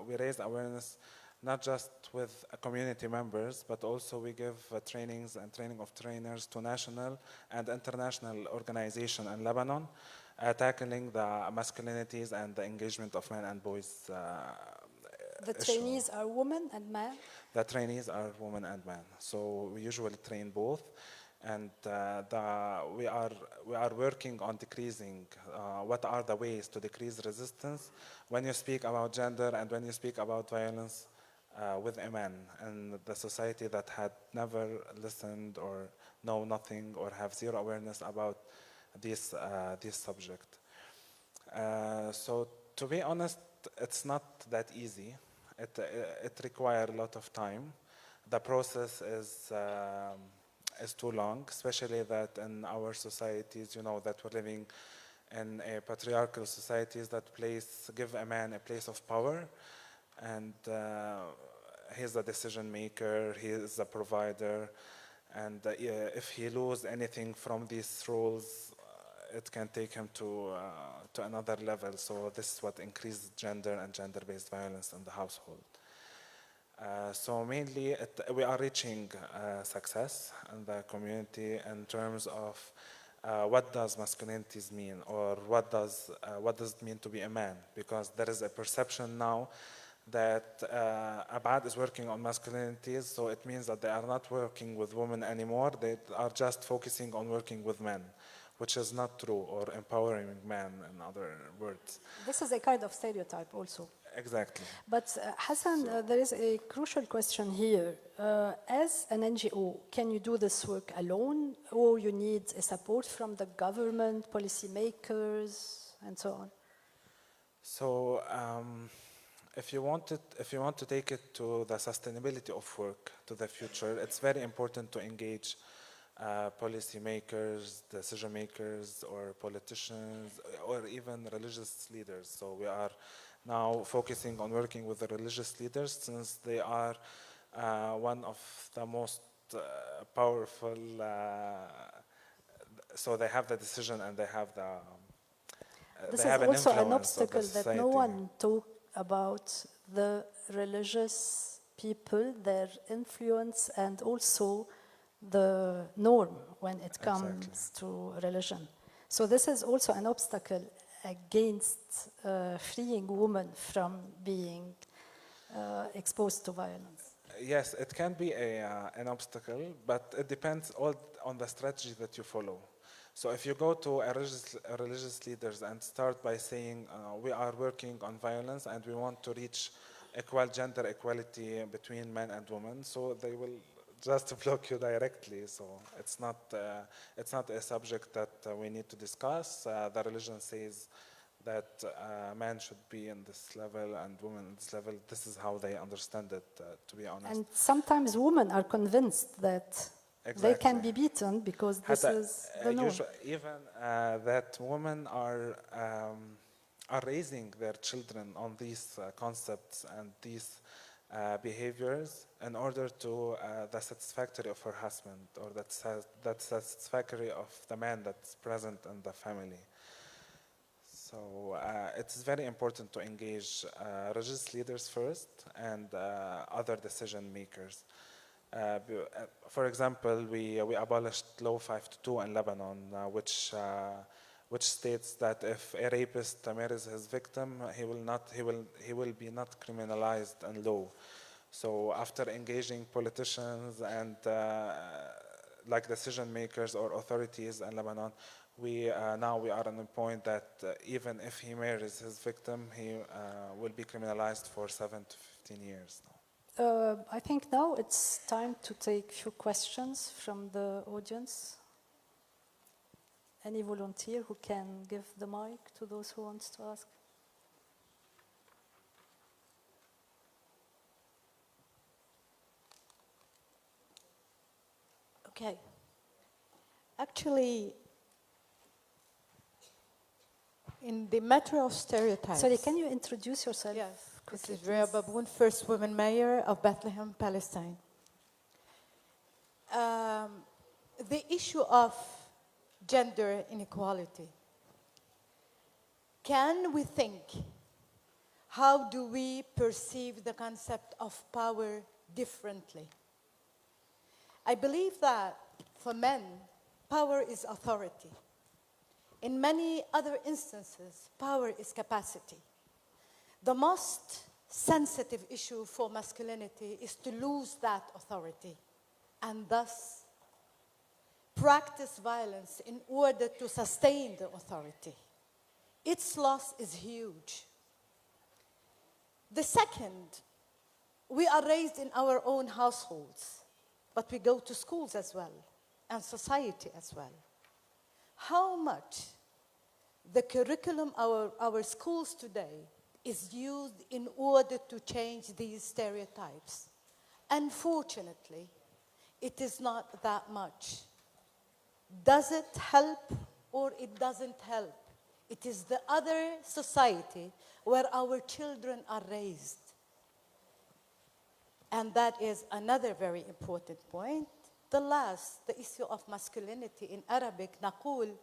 we raise awareness not just with community members, but also we give trainings and training of trainers to national and international organizations in Lebanon, tackling the masculinities and the engagement of men and boys. The trainees are women and men? The trainees are women and men, so we usually train both. And we are working on decreasing what are the ways to decrease resistance when you speak about gender and when you speak about violence with a man in the society that had never listened or know nothing or have zero awareness about this subject. So to be honest, it's not that easy. It requires a lot of time. The process is too long, especially that in our societies, you know, that we're living in a patriarchal societies that give a man a place of power, and he's a decision maker, he is a provider, and if he loses anything from these roles, it can take him to another level. So this is what increases gender and gender-based violence in the household. So mainly we are reaching success in the community in terms of what does masculinities mean, or what does it mean to be a man, because there is a perception now that Abad is working on masculinities, so it means that they are not working with women anymore, they are just focusing on working with men, which is not true, or empowering men in other words. This is a kind of stereotype also. Exactly. But Hassan, there is a crucial question here. As an NGO, can you do this work alone, or you need a support from the government, policymakers, and so on? So, if you want to take it to the sustainability of work to the future, it's very important to engage policymakers, decision makers, or politicians, or even religious leaders. So we are now focusing on working with the religious leaders, since they are one of the most powerful, so they have the decision and they have the This they is have also an influence of the obstacle that no society. one talk about the religious people, their influence, and also the norm when it comes to religion. So this is also an obstacle against freeing women from being exposed to violence. Yes, it can be an obstacle, but it depends all on the strategy that you follow. So if you go to a religious leaders and start by saying we are working on violence and we want to reach gender equality between men and women, so they will just block you directly. So it's not a subject that we need to discuss. The religion says that men should be in this level and women in this level. This is how they understand it, to be honest. And sometimes women are convinced that they can be beaten because this is the norm. Even that women are raising their children on these concepts and these behaviors in order to the satisfactory of her husband, or that satisfactory of the man that's present in the family. So it's very important to engage religious leaders first and other decision makers. For example, we abolished Law 522 in Lebanon, which states that if a rapist marries his victim, he will be not criminalized in law. So after engaging politicians and like decision makers or authorities in Lebanon, now we are on the point that even if he marries his victim, he will be criminalized for 7 to 15 years now. I think now it's time to take a few questions from the audience. Any volunteer who can give the mic to those who want to ask? Okay. Actually, in the matter of stereotypes. Sorry, can you introduce yourself? Yes, this quickly, is Rhea please? Baboon, first woman mayor of Bethlehem, Palestine. The issue of gender inequality. Can we think, how do we perceive the concept of power differently? I believe that for men, power is authority. In many other instances, power is capacity. The most sensitive issue for masculinity is to lose that authority and thus practice violence in order to sustain the authority. Its loss is huge. The second, we are raised in our own households, but we go to schools as well, and society as well. How much the curriculum our schools today is used in order to change these stereotypes. Unfortunately, it is not that much. Does it help or it doesn't help? It is the other society where our children are raised. And that is another very important point. The last, the issue of masculinity. In Arabic, نقول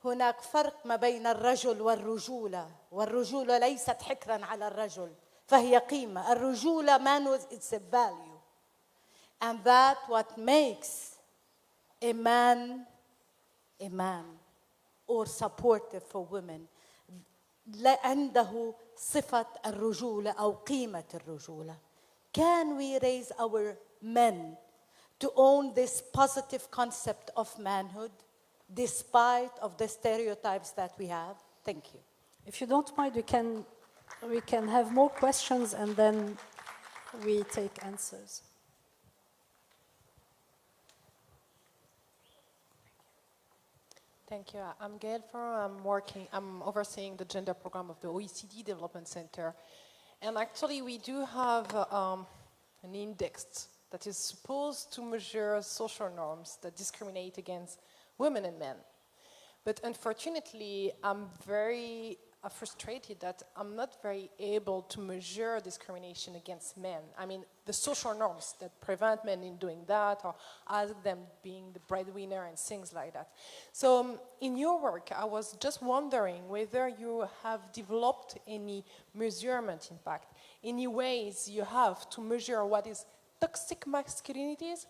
هناك فرق ما بين الرجل والرجولة. والرجولة ليست حكرا على الرجل فهي قيمة. الرجولة man it's a value. And that what makes a man or supportive for women. عنده صفة الرجولة أو قيمة الرجولة. Can we raise our men to own this positive concept of manhood despite of the stereotypes that we have? Thank you. If you don't mind, we can have more questions and then we take answers. Thank you. I'm Gail I'm overseeing the gender program of the OECD Development Center. And actually, we do have an index that is supposed to measure social norms that discriminate against women and men. But unfortunately, I'm very frustrated that I'm not very able to measure discrimination against men. I mean, the social norms that prevent men in doing that or ask them being the breadwinner and things like that. So in your work, I was just wondering whether you have developed any measurement impact, any ways you have to measure what is toxic masculinities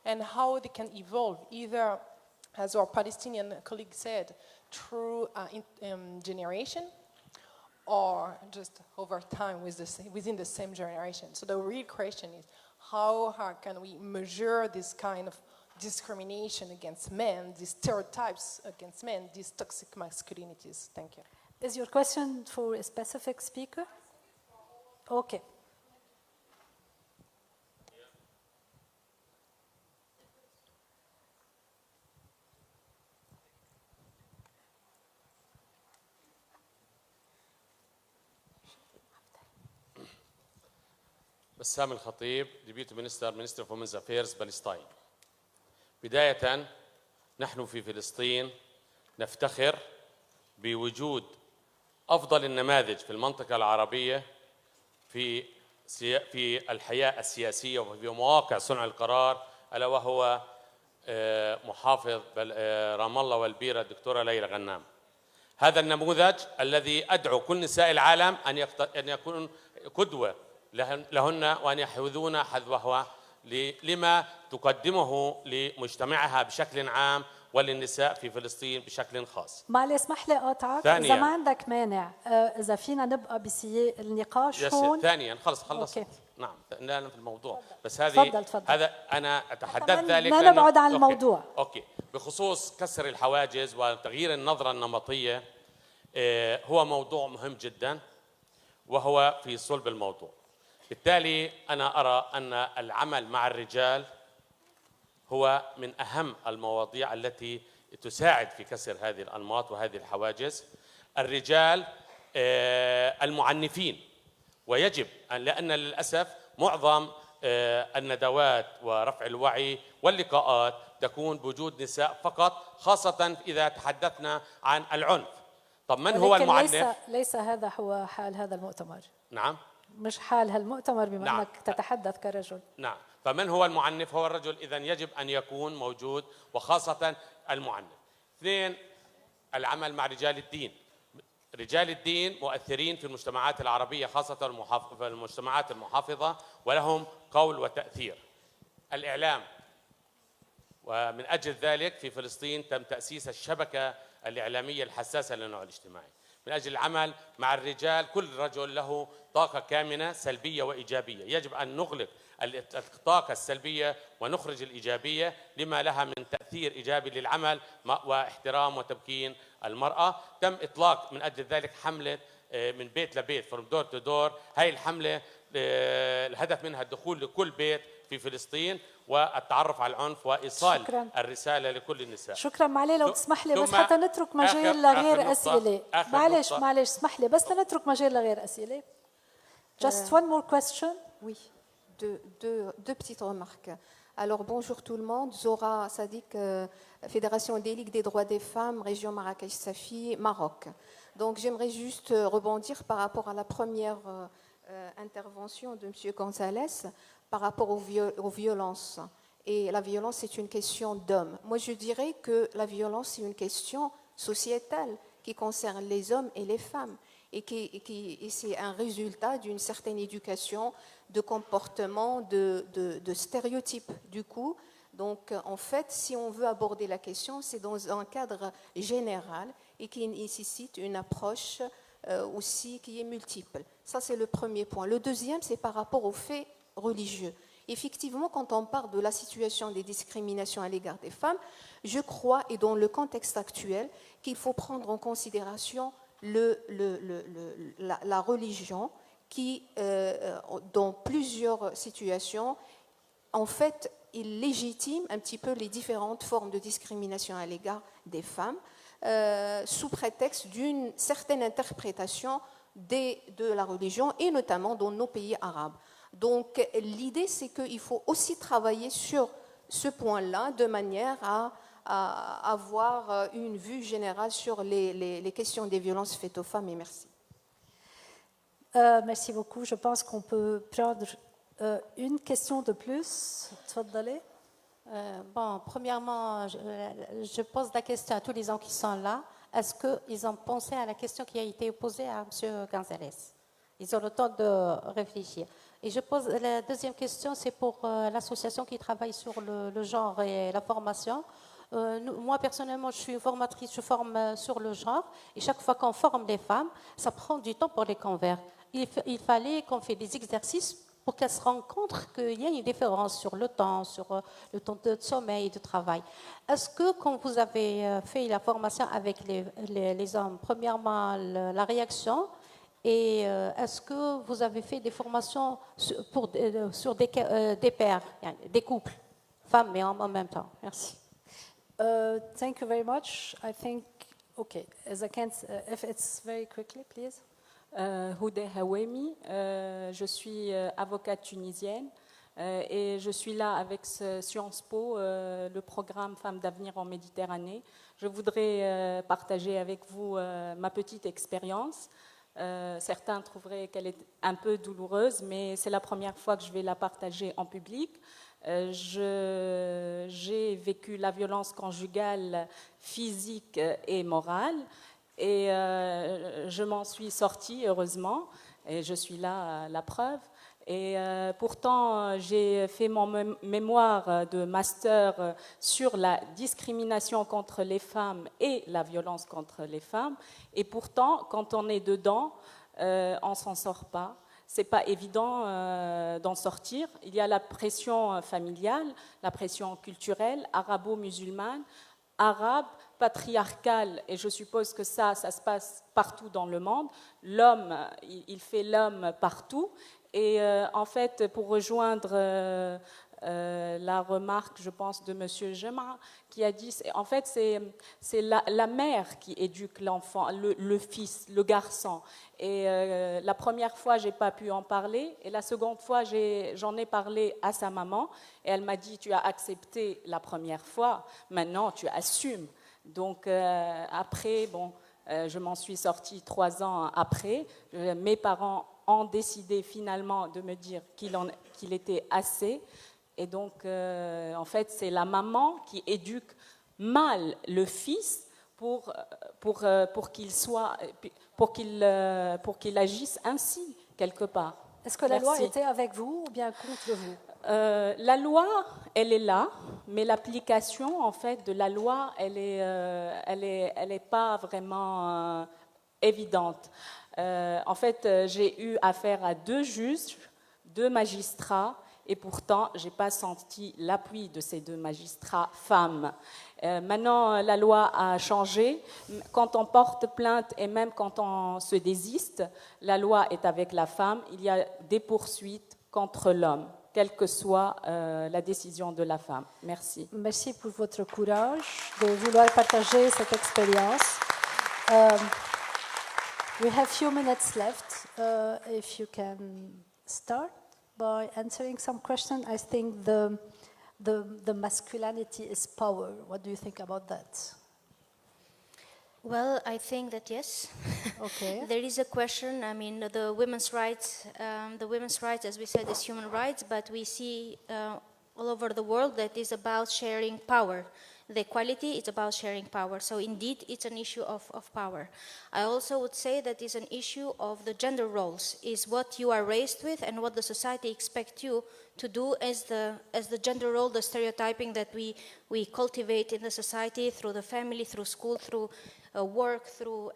and how they can evolve, either, as our Palestinian colleague said, through generation or just over time within the same generation. So the real question is, how can we measure this kind of discrimination against men, these stereotypes against men, these toxic masculinities? Thank you. Is your question for a specific speaker? Okay. بسام الخطيب Deputy Minister of Women's Affairs Palestine. بداية نحن في فلسطين نفتخر بوجود أفضل النماذج في المنطقة العربية في في الحياة السياسية وفي مواقع صنع القرار، ألا وهو محافظ رام الله والبيرة الدكتورة ليلى غنام. هذا النموذج الذي أدعو كل نساء العالم أن يكون قدوة لهن وأن يحذون حذوها لما تقدمه لمجتمعها بشكل عام وللنساء في فلسطين بشكل خاص. معلش اسمح لي اقاطعك، ثانياً. اذا ما عندك مانع اذا فينا نبقى بسياق النقاش هون. ثانيا خلصت. أوكي. نعم لا في الموضوع بس هذه تفضل. هذا أنا أتحدث ذلك ما نبعد عن الموضوع. أوكي. بخصوص كسر الحواجز وتغيير النظرة النمطية، هو موضوع مهم جدا وهو في صلب الموضوع. بالتالي أنا أرى أن العمل مع الرجال هو من أهم المواضيع التي تساعد في كسر هذه الأنماط وهذه الحواجز. الرجال المعنفين، ويجب لأن للأسف معظم الندوات ورفع الوعي واللقاءات تكون بوجود نساء فقط، خاصة إذا تحدثنا عن العنف. طب من هو المعنف؟ ليس هذا هو حال هذا المؤتمر. نعم. مش حال هالمؤتمر بما نعم. أنك تتحدث كرجل. نعم. فمن هو المعنف؟ هو الرجل. إذن يجب أن يكون موجود، وخاصة المعنف. اثنين، العمل مع رجال الدين. رجال الدين مؤثرين في المجتمعات العربية، خاصة في المجتمعات المحافظة، ولهم قول وتأثير. الإعلام، ومن أجل ذلك في فلسطين تم تأسيس الشبكة الإعلامية الحساسة للنوع الاجتماعي. من أجل العمل مع الرجال، كل رجل له طاقة كامنة سلبية وإيجابية، يجب أن نغلق الطاقة السلبية ونخرج الإيجابية لما لها من تأثير إيجابي للعمل واحترام وتمكين المرأة. تم إطلاق من أجل ذلك حملة من بيت لبيت from door to door. هاي الحملة الهدف منها الدخول لكل بيت في فلسطين والتعرف على العنف وإيصال شكراً. الرسالة لكل النساء. شكرا. معلي لو تسمح لي بس حتى نترك مجال لغير أسئلة. معلش اسمح لي بس نترك مجال لغير أسئلة. Just one more question. Oui, deux petites remarques. Alors bonjour tout le monde, Zora Sadik, Fédération des Ligues des droits des femmes, région Marrakech-Safi, Maroc. Donc j'aimerais juste rebondir par rapport à la première intervention de M. González par rapport aux violences. Et la violence, c'est une question d'hommes. Moi, je dirais que la violence, c'est une question sociétale qui concerne les hommes et les femmes. Et c'est un résultat d'une certaine éducation, de comportement, de stéréotypes. Du coup, donc, en fait, si on veut aborder la question, c'est dans un cadre général et qui nécessite une approche aussi qui est multiple. Ça, c'est le premier point. Le deuxième, c'est par rapport aux faits religieux. Effectivement, quand on parle de la situation des discriminations à l'égard des femmes, je crois, et dans le contexte actuel, qu'il faut prendre en considération la religion qui, dans plusieurs situations, en fait, il légitime un petit peu les différentes formes de discrimination à l'égard des femmes, sous prétexte d'une certaine interprétation de la religion, et notamment dans nos pays arabes. Donc l'idée, c'est qu'il faut aussi travailler sur ce point-là de manière à avoir une vue générale sur les questions des violences faites aux femmes. Et merci. Merci beaucoup. Je pense qu'on peut prendre une question de plus. Tfadali. Bon, premièrement, je pose la question à tous les gens qui sont là. Est-ce qu'ils ont pensé à la question qui a été posée à M. González? Ils ont le temps de réfléchir. Et je pose la deuxième question, c'est pour l'association qui travaille sur le genre et la formation. Moi, personnellement, je suis formatrice, je forme sur le genre. Et chaque fois qu'on forme les femmes, ça prend du temps pour les convaincre. Il fallait qu'on fasse des exercices pour qu'elles se rencontrent qu'il y a une différence sur le temps de sommeil et de travail. Est-ce que quand vous avez fait la formation avec les hommes, premièrement, la réaction, et est-ce que vous avez fait des formations sur des pairs, des couples, femmes et hommes en même temps? Merci. Thank you very much. I think, okay, as I can't, if it's very quickly, please. Houdeh Hawemi, je suis avocate tunisienne et je suis là avec Sciences Po, le programme Femmes d'avenir en Méditerranée. Je voudrais partager avec vous ma petite expérience. Certains trouveraient qu'elle est un peu douloureuse, mais c'est la première fois que je vais la partager en public. J'ai vécu la violence conjugale physique et morale et je m'en suis sortie heureusement et je suis là la preuve. Et pourtant, j'ai fait mon mémoire de master sur la discrimination contre les femmes et la violence contre les femmes. Et pourtant, quand on est dedans, on ne s'en sort pas. Ce n'est pas évident d'en sortir. Il y a la pression familiale, la pression culturelle, arabo-musulmane, arabe, patriarcale, et je suppose que ça se passe partout dans le monde. L'homme, il fait l'homme partout. Et en fait, pour rejoindre la remarque, je pense, de M. Jema, qui a dit, en fait, c'est la mère qui éduque l'enfant, le fils, le garçon. Et la première fois, je n'ai pas pu en parler. Et la seconde fois, j'en ai parlé à sa maman. Et elle m'a dit, tu as accepté la première fois, maintenant tu assumes. Donc après, bon, je m'en suis sortie 3 ans après. Mes parents ont décidé finalement de me dire qu'il était assez. Et donc, en fait, c'est la maman qui éduque mal le fils pour qu'il agisse ainsi, quelque part. Est-ce que la loi était avec vous ou bien contre vous? La loi, elle est là, mais l'application, en fait, de la loi, elle est pas vraiment évidente. En fait, j'ai eu affaire à 2 juges, 2 magistrats, et pourtant, je n'ai pas senti l'appui de ces 2 magistrats femmes. Maintenant, la loi a changé. Quand on porte plainte et même quand on se désiste, la loi est avec la femme. Il y a des poursuites contre l'homme, quelle que soit la décision de la femme. Merci. Merci pour votre courage de vouloir partager cette expérience. We have few minutes left. If you can start by answering some questions. I think the masculinity is power. What do you think about that? Well, I think that yes. Okay. There is a question. I mean, the women's rights, as we said, is human rights, but we see all over the world that is about sharing power. The equality is about sharing power. So indeed, it's an issue of power. I also would say that it's an issue of the gender roles, is what you are raised with and what the society expects you to do as the gender role, the stereotyping that we cultivate in the society through the family, through school, through work, through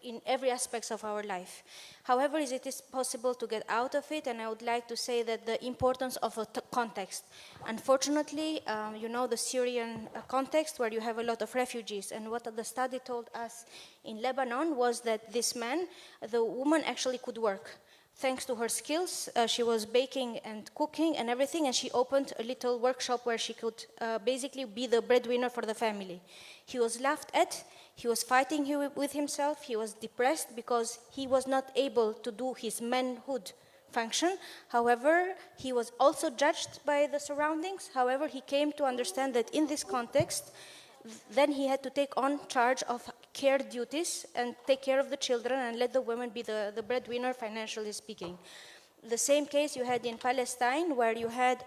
in every aspects of our life. However, it is possible to get out of it, and I would like to say that the importance of a context. Unfortunately, you know the Syrian context where you have a lot of refugees, and what the study told us in Lebanon was that this man, the woman actually could work. Thanks to her skills, she was baking and cooking and everything, and she opened a little workshop where she could basically be the breadwinner for the family. He was laughed at, he was fighting with himself, he was depressed because he was not able to do his manhood function. However, he was also judged by the surroundings. However, he came to understand that in this context, then he had to take on charge of care duties and take care of the children and let the women be the breadwinner, financially speaking. The same case you had in Palestine, where you had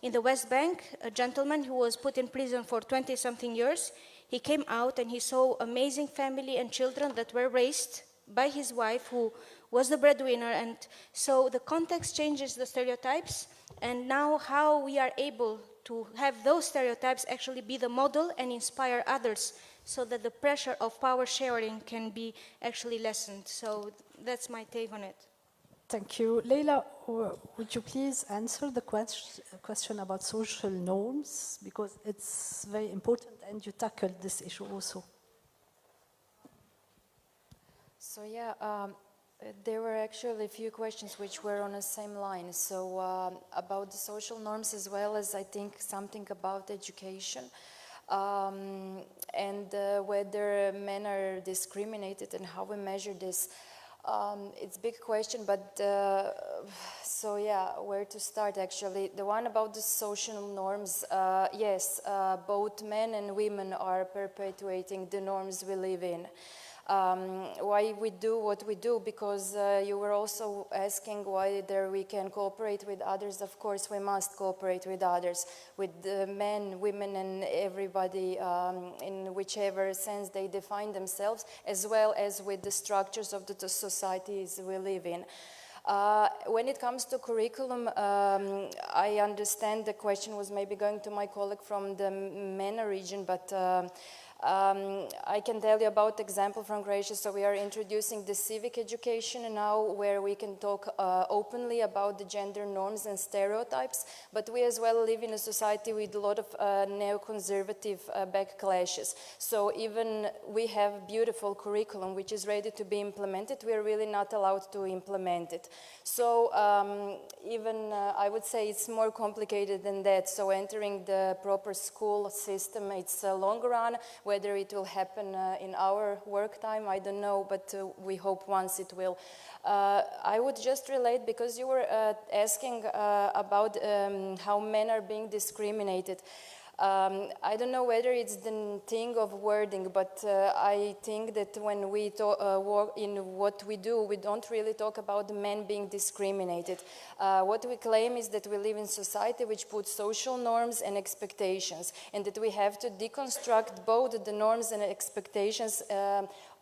in the West Bank a gentleman who was put in prison for 20-something years. He came out and he saw amazing family and children that were raised by his wife, who was the breadwinner. And so the context changes the stereotypes, and now how we are able to have those stereotypes actually be the model and inspire others, so that the pressure of power sharing can be actually lessened. So that's my take on it. Thank you. Leila, would you please answer the question about social norms, because it's very important and you tackled this issue also. So yeah, there were actually a few questions which were on the same line. So about the social norms, as well as I think something about education. And whether men are discriminated and how we measure this. It's a big question, but so yeah, where to start actually? The one about the social norms, yes, both men and women are perpetuating the norms we live in. why we do what we do, because you were also asking whether we can cooperate with others. Of course, we must cooperate with others, with men, women, and everybody in whichever sense they define themselves, as well as with the structures of the societies we live in. When it comes to curriculum, I understand the question was maybe going to my colleague from the MENA region, but I can tell you about example from Croatia. So we are introducing the civic education now, where we can talk openly about the gender norms and stereotypes, but we as well live in a society with a lot of neoconservative backclashes. So even we have beautiful curriculum which is ready to be implemented, we are really not allowed to implement it. So even I would say it's more complicated than that. So entering the proper school system, it's a long run. Whether it will happen in our work time, I don't know, but we hope once it will. I would just relate, because you were asking about how men are being discriminated. I don't know whether it's the thing of wording, but I think that when we work in what we do, we don't really talk about the men being discriminated. What we claim is that we live in society which puts social norms and expectations, and that we have to deconstruct both the norms and expectations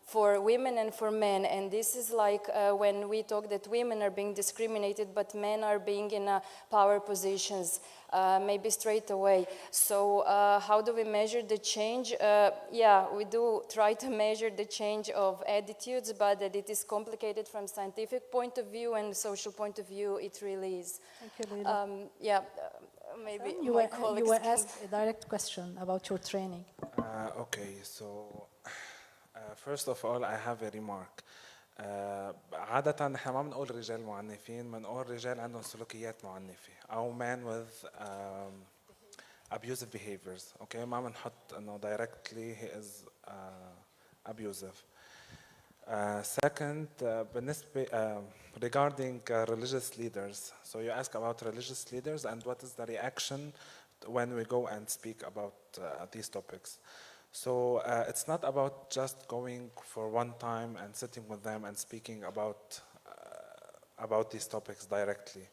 for women and for men. And this is like when we talk that women are being discriminated, but men are being in power positions, maybe straight away. So how do we measure the change? Yeah, we do try to measure the change of attitudes, but that it is complicated from scientific point of view and social point of view, it really is. Thank you, Leila. Yeah, maybe You my were, colleagues you were can- asked a direct question about your training. Okay, so first of all, I have a remark. عادة نحن ما بنقول رجال معنفين، بنقول رجال عندهم سلوكيات معنفة أو men with abusive behaviors. Okay, ما بنحط إنه directly he is abusive. Second, regarding religious leaders. So you ask about religious leaders and what is the reaction when we go and speak about these topics. So it's not about just going for one time and sitting with them and speaking about these topics directly.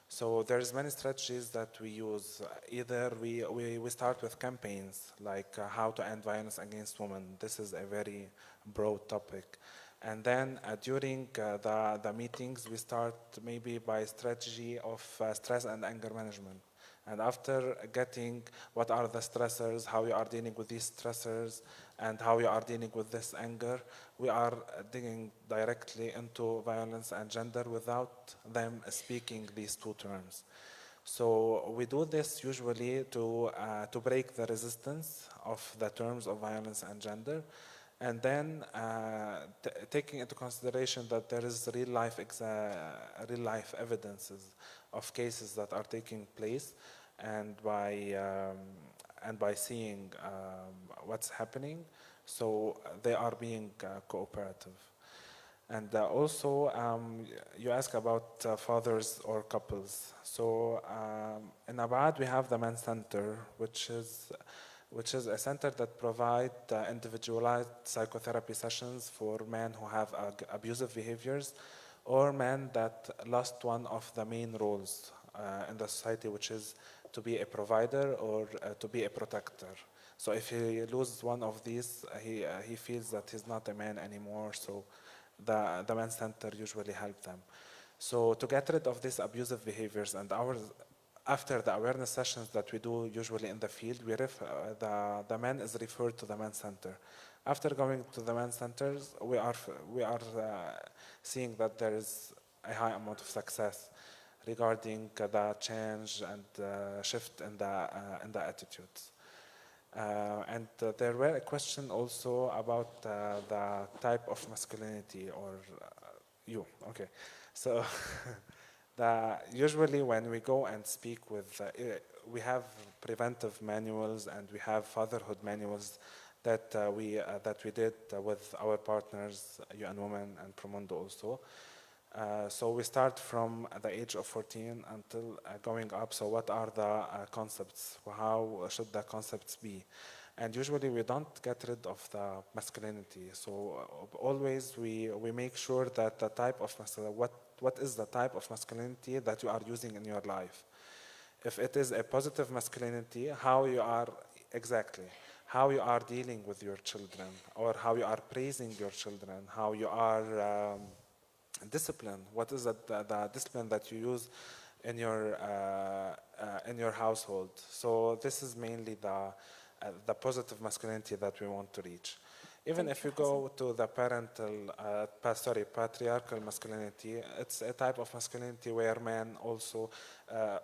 So there's many strategies that we use. Either we start with campaigns like how to end violence against women. This is a very broad topic. And then during the meetings, we start maybe by strategy of stress and anger management. And after getting what are the stressors, how you are dealing with these stressors, and how you are dealing with this anger, we are digging directly into violence and gender without them speaking these two terms. So we do this usually to break the resistance of the terms of violence and gender, and then taking into consideration that there is real life evidences of cases that are taking place, and by seeing what's happening, so they are being cooperative. And also, you ask about fathers or couples. So in Abad, we have the Men's Center, which is a center that provides individualized psychotherapy sessions for men who have abusive behaviors, or men that lost one of the main roles in the society, which is to be a provider or to be a protector. So if he loses one of these, he feels that he's not a man anymore. So the Men's Center usually help them. So to get rid of these abusive behaviors, and after the awareness sessions that we do usually in the field, the man is referred to the Men's Center. After going to the Men's Centers, we are seeing that there is a high amount of success regarding the change and shift in the attitudes. And there were a question also about the type of masculinity, or you. Okay, so usually when we go and speak with, we have preventive manuals and we have fatherhood manuals that we did with our partners, UN Women and Promundo also. So we start from the age of 14 until going up. So what are the concepts? How should the concepts be? And usually we don't get rid of the masculinity. So always we make sure that the type of what is the type of masculinity that you are using in your life. If it is a positive masculinity, how you are dealing with your children, or how you are praising your children, how you are disciplined. What is the discipline that you use in your household? So this is mainly the positive masculinity that we want to reach. Even if you go to the patriarchal masculinity, it's a type of masculinity where man also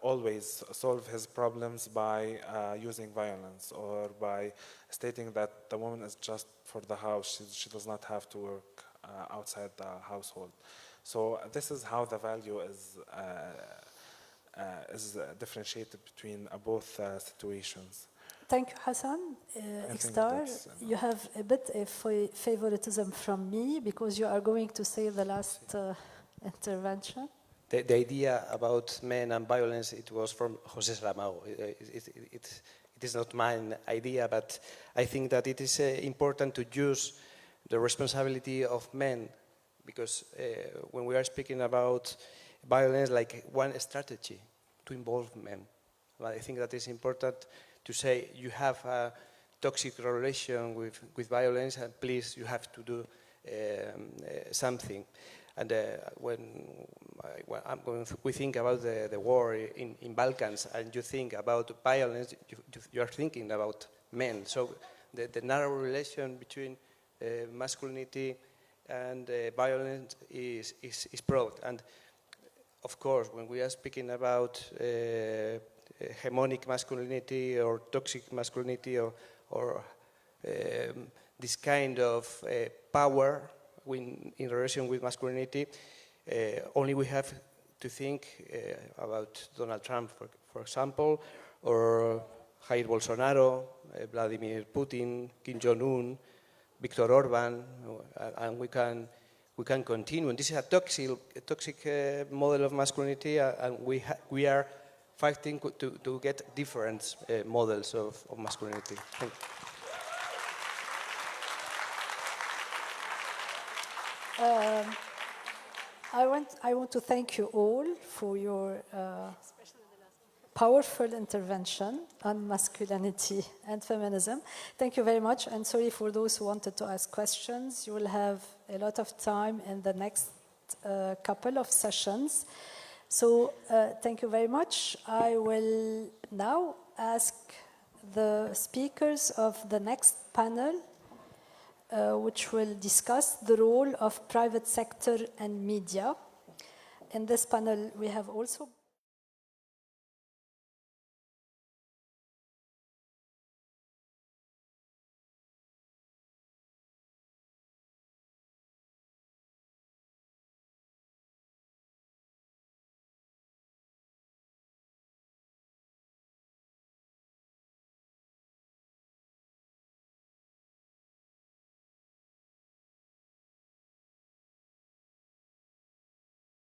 always solve his problems by using violence, or by stating that the woman is just for the house, she does not have to work outside the household. So this is how the value is differentiated between both situations. Thank you, Hassan. Iqtar, you have a bit of favoritism from me because you are going to say the last intervention. The idea about men and violence, it was from José Saramago. It is not my idea, but I think that it is important to use the responsibility of men, because when we are speaking about violence, like one strategy to involve men, I think that is important to say you have a toxic relation with violence, and please, you have to do something. And when we think about the war in Balkans, and you think about violence, you are thinking about men. So the narrow relation between masculinity and violence is broad. And of course, when we are speaking about hegemonic masculinity or toxic masculinity or this kind of power in relation with masculinity, only we have to think about Donald Trump, for example, or Jair Bolsonaro, Vladimir Putin, Kim Jong-un, Viktor Orban, and we can continue. And this is a toxic model of masculinity, and we are fighting to get different models of masculinity. Thank you. I want to thank you all for your powerful intervention on masculinity and feminism. Thank you very much, and sorry for those who wanted to ask questions. You will have a lot of time in the next couple of sessions. So thank you very much. I will now ask the speakers of the next panel, which will discuss the role of private sector and media. In this panel, we have also